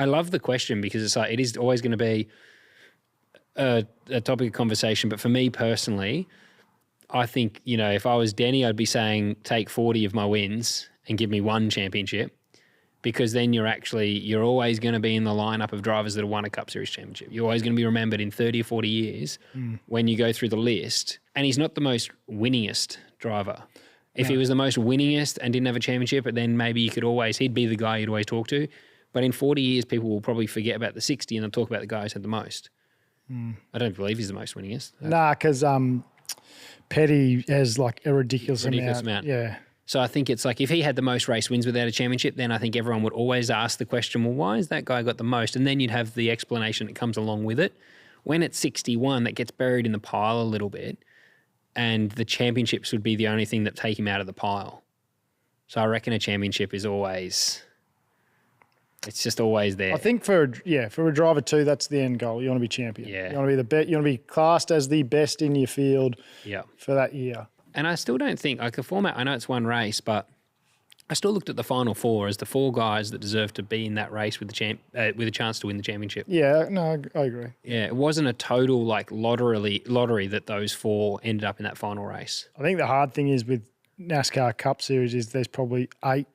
[SPEAKER 2] love the question because it's like it is always going to be a topic of conversation. But for me personally, I think, you know, if I was Denny, I'd be saying take 40 of my wins and give me 1 championship, because then you're always going to be in the lineup of drivers that have won a Cup Series championship. You're always going to be remembered in 30 or 40 years when you go through the list. And he's not the most winningest driver. If he was the most winningest and didn't have a championship, then maybe he'd be the guy you'd always talk to. But in 40 years, people will probably forget about the 60 and they'll talk about the guy who's had the most. I don't believe he's the most winningest.
[SPEAKER 1] Nah, because Petty has like a ridiculous amount. Yeah.
[SPEAKER 2] So I think it's like if he had the most race wins without a championship, then I think everyone would always ask the question, well, why has that guy got the most? And then you'd have the explanation that comes along with it. When it's 61, that gets buried in the pile a little bit, and the championships would be the only thing that take him out of the pile. So I reckon a championship is always... It's just always there.
[SPEAKER 1] I think for a driver too, that's the end goal. You want to be champion.
[SPEAKER 2] Yeah.
[SPEAKER 1] You want to be the best. You want to be classed as the best in your field. For that year.
[SPEAKER 2] And I still don't think like the format. I know it's one race, but I still looked at the final 4 as the 4 guys that deserve to be in that race with with a chance to win the championship.
[SPEAKER 1] Yeah, no, I agree.
[SPEAKER 2] Yeah, it wasn't a total like lottery that those 4 ended up in that final race.
[SPEAKER 1] I think the hard thing is with NASCAR Cup Series is there's probably 8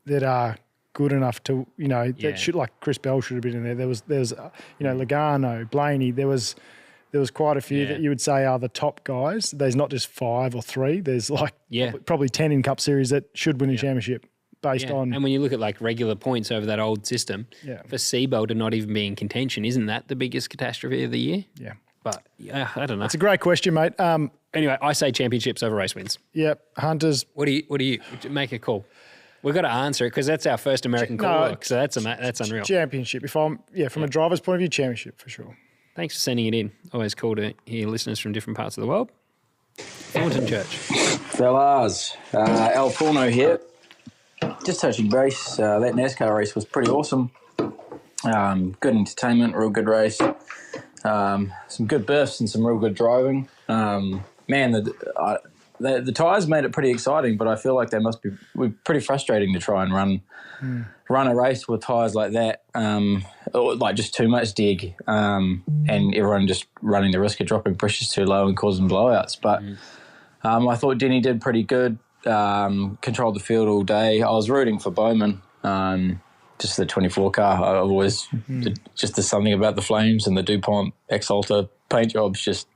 [SPEAKER 1] that are good enough to, you know, that should, like Chris Bell should have been in there. There's Logano, Blaney. There was quite a few that you would say are the top guys. There's not just 5 or 3. There's like probably 10 in Cup Series that should win a championship based on.
[SPEAKER 2] And when you look at like regular points over that old system, for Seabell to not even be in contention, isn't that the biggest catastrophe of the year?
[SPEAKER 1] Yeah.
[SPEAKER 2] But I don't know.
[SPEAKER 1] It's a great question, mate.
[SPEAKER 2] Anyway, I say championships over race wins.
[SPEAKER 1] Yep. Hunters.
[SPEAKER 2] What do you make a call? We've got to answer it because that's our first American call. So that's unreal.
[SPEAKER 1] Championship. From a driver's point of view, championship for sure.
[SPEAKER 2] Thanks for sending it in. Always cool to hear listeners from different parts of the world. Thornton Church.
[SPEAKER 18] Fellas, El Porno here. Just touching base. That NASCAR race was pretty awesome. Good entertainment, real good race. Some good bursts and some real good driving. The tyres made it pretty exciting, but I feel like they must be pretty frustrating to try and run a race with tyres like that, like just too much dig, and everyone just running the risk of dropping pressures too low and causing blowouts. But I thought Denny did pretty good. controlled the field all day. I was rooting for Bowman, just the 24 car. I always, just there's something about the flames and the DuPont X-Alta paint jobs. Just,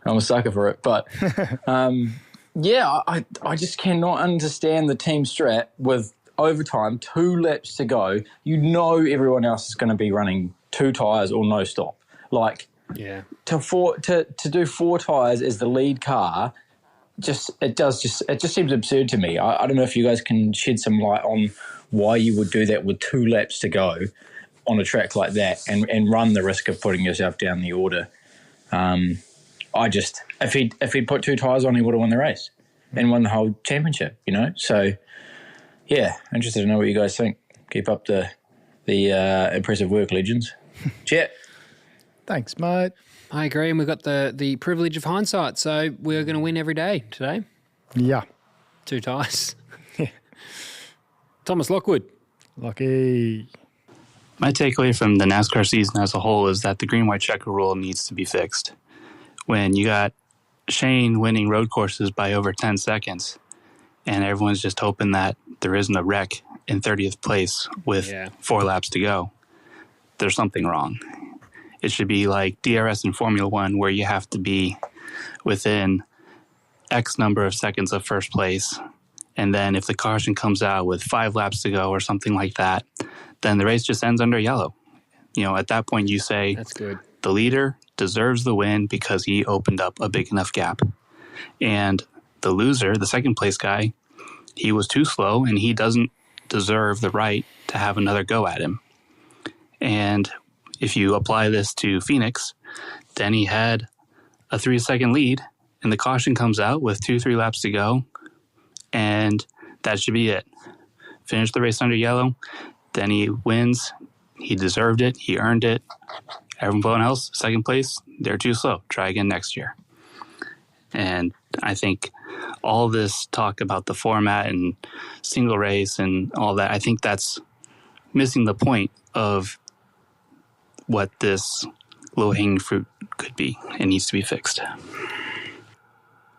[SPEAKER 18] I'm a sucker for it. But yeah, I just cannot understand the team strat with overtime, 2 laps to go. You know everyone else is going to be running 2 tyres or no stop. Like,
[SPEAKER 2] yeah,
[SPEAKER 18] to do 4 tyres as the lead car, it just seems absurd to me. I don't know if you guys can shed some light on why you would do that with 2 laps to go on a track like that and run the risk of putting yourself down the order. If he'd put 2 tyres on, he would have won the race and won the whole championship, you know? So, yeah, interested to know what you guys think. Keep up the impressive work, legends. Chat.
[SPEAKER 1] Thanks, mate.
[SPEAKER 2] I agree, and we've got the privilege of hindsight, so we're going to win every day today.
[SPEAKER 1] Yeah.
[SPEAKER 2] 2 ties. Thomas Lockwood.
[SPEAKER 1] Lucky.
[SPEAKER 19] My takeaway from the NASCAR season as a whole is that the green-white checker rule needs to be fixed. When you got Shane winning road courses by over 10 seconds, and everyone's just hoping that there isn't a wreck in 30th place with 4 laps to go, there's something wrong. It should be like DRS in Formula One, where you have to be within X number of seconds of first place. And then if the caution comes out with 5 laps to go or something like that, then the race just ends under yellow. You know, at that point you say,
[SPEAKER 2] that's good.
[SPEAKER 19] The leader deserves the win because he opened up a big enough gap. And the loser, the second place guy, he was too slow and he doesn't deserve the right to have another go at him. And if you apply this to Phoenix, Denny had a 3-second lead and the caution comes out with 2-3 laps to go, and that should be it. Finish the race under yellow. Denny wins. He deserved it. He earned it. Everyone else, second place, they're too slow. Try again next year. And I think all this talk about the format and single race and all that, I think that's missing the point of what this low-hanging fruit could be. It needs to be fixed.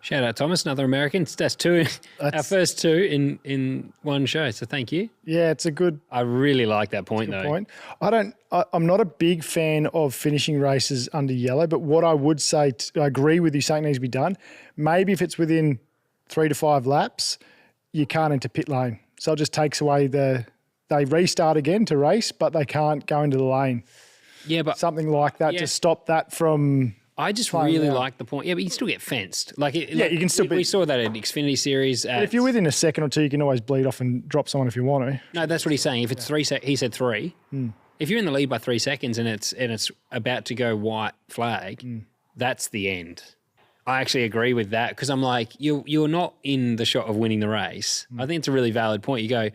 [SPEAKER 2] Shout out, Thomas, another American. That's 2. Our first 2 in one show, so thank you.
[SPEAKER 1] Yeah, it's a good...
[SPEAKER 2] I really like that point, though.
[SPEAKER 1] Point. I'm not a big fan of finishing races under yellow, but what I would say, I agree with you, something needs to be done. Maybe if it's within 3 to 5 laps, you can't enter pit lane. So it just takes away they restart again to race, but they can't go into the lane.
[SPEAKER 2] Yeah, but...
[SPEAKER 1] Something like that to stop that from...
[SPEAKER 2] I just really like the point. Yeah, but you can still get fenced.
[SPEAKER 1] You can still
[SPEAKER 2] We saw that at Xfinity Series.
[SPEAKER 1] But if you're within a second or 2, you can always bleed off and drop someone if you want to.
[SPEAKER 2] No, that's what he's saying. If it's 3 he said 3. If you're in the lead by 3 seconds and it's about to go white flag, that's the end. I actually agree with that because I'm like, you're not in the shot of winning the race. I think it's a really valid point. You go,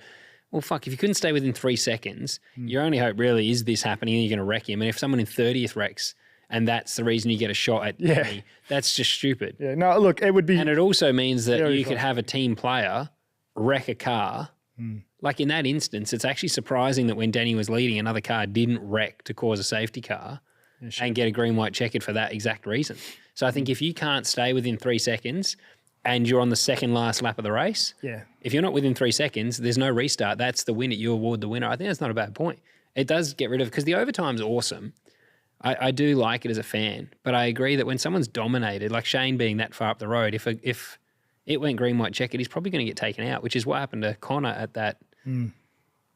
[SPEAKER 2] well, fuck, if you couldn't stay within 3 seconds, your only hope really is this happening and you're going to wreck him. And if someone in 30th wrecks, and that's the reason you get a shot at Denny, that's just stupid.
[SPEAKER 1] Yeah, no, look, it would be...
[SPEAKER 2] And it also means that you could have a team player wreck a car. Like in that instance, it's actually surprising that when Denny was leading, another car didn't wreck to cause a safety car and get a green-white checkered for that exact reason. So I think if you can't stay within 3 seconds and you're on the second last lap of the race, if you're not within 3 seconds, there's no restart. That's the winner. You award the winner. I think that's not a bad point. It does get rid of... Because the overtime's awesome. I do like it as a fan, but I agree that when someone's dominated, like Shane being that far up the road, if it went green, white, checkered, he's probably going to get taken out, which is what happened to Connor at that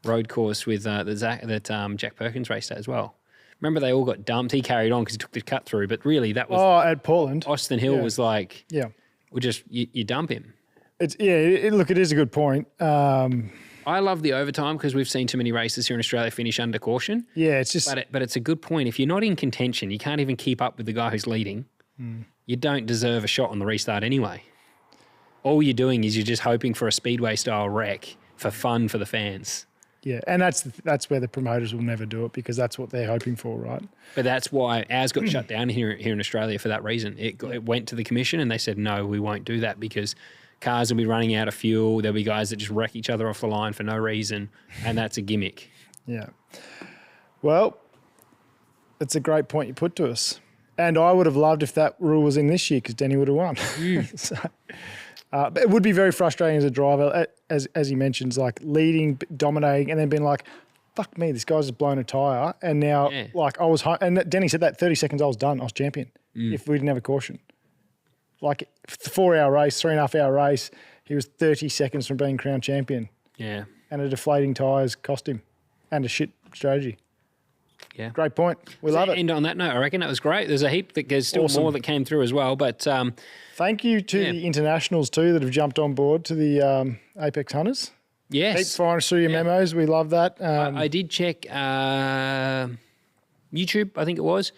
[SPEAKER 2] road course with that Jack Perkins raced at as well. Remember, they all got dumped. He carried on because he took the cut through, but really that was...
[SPEAKER 1] at Portland.
[SPEAKER 2] Austin Hill was like, well, just you dump him.
[SPEAKER 1] Look, it is a good point.
[SPEAKER 2] I love the overtime because we've seen too many races here in Australia finish under caution.
[SPEAKER 1] Yeah, it's just...
[SPEAKER 2] But it's a good point. If you're not in contention, you can't even keep up with the guy who's leading, you don't deserve a shot on the restart anyway. All you're doing is you're just hoping for a speedway-style wreck for fun for the fans.
[SPEAKER 1] Yeah, and that's where the promoters will never do it because that's what they're hoping for, right?
[SPEAKER 2] But that's why ours got shut down here in Australia for that reason. It went to the commission and they said, no, we won't do that because... Cars will be running out of fuel. There'll be guys that just wreck each other off the line for no reason, and that's a gimmick.
[SPEAKER 1] Yeah. Well, it's a great point you put to us. And I would have loved if that rule was in this year because Denny would have won. So, But it would be very frustrating as a driver, as he mentions, like leading, dominating, and then being like, fuck me, this guy's just blown a tyre. And now, like, I was home. And Denny said that 30 seconds I was done. I was champion if we didn't have a caution. Like, 4-hour race, 3.5-hour race, he was 30 seconds from being crowned champion.
[SPEAKER 2] Yeah.
[SPEAKER 1] And a deflating tyres cost him. And a shit strategy.
[SPEAKER 2] Yeah.
[SPEAKER 1] Great point. We love it.
[SPEAKER 2] And on that note, I reckon that was great. There's a heap there's still more that came through as well. But
[SPEAKER 1] thank you to the internationals too that have jumped on board to the Apex Hunters.
[SPEAKER 2] Yes.
[SPEAKER 1] Keep firing us through your memos. We love that.
[SPEAKER 2] I did check YouTube, I think it was.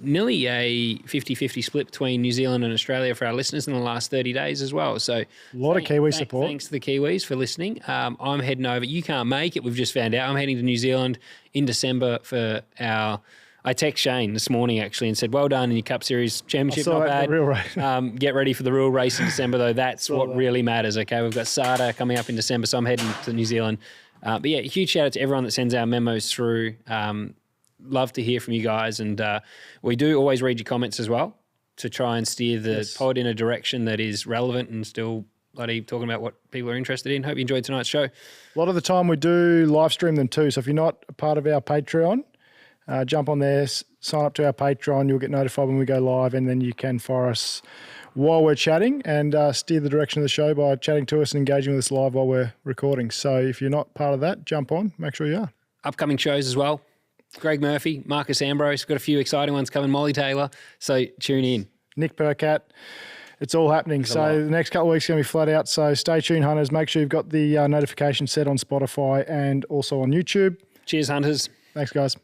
[SPEAKER 2] Nearly a 50-50 split between New Zealand and Australia for our listeners in the last 30 days as well. So
[SPEAKER 1] a lot of Kiwi support.
[SPEAKER 2] Thanks to the Kiwis for listening. I'm heading over. You can't make it, we've just found out. I'm heading to New Zealand in December for our... I texted Shane this morning actually and said, well done in your Cup Series Championship, not bad.
[SPEAKER 1] Real race.
[SPEAKER 2] Get ready for the real race in December though. That's what really matters, okay? We've got SADA coming up in December, so I'm heading to New Zealand. But yeah, huge shout out to everyone that sends our memos through. Love to hear from you guys, and we do always read your comments as well to try and steer the pod in a direction that is relevant and still bloody talking about what people are interested in. Hope you enjoyed tonight's show.
[SPEAKER 1] A lot of the time we do live stream them too, so if you're not a part of our Patreon, jump on there, sign up to our Patreon, you'll get notified when we go live, and then you can fire us while we're chatting and steer the direction of the show by chatting to us and engaging with us live while we're recording. So if you're not part of that, jump on, make sure you are.
[SPEAKER 2] Upcoming shows as well. Greg Murphy, Marcus Ambrose, got a few exciting ones coming, Molly Taylor, so tune in.
[SPEAKER 1] Nick Burkett, it's all happening. So the next couple of weeks are going to be flat out, so stay tuned, Hunters. Make sure you've got the notification set on Spotify and also on YouTube.
[SPEAKER 2] Cheers, Hunters.
[SPEAKER 1] Thanks, guys.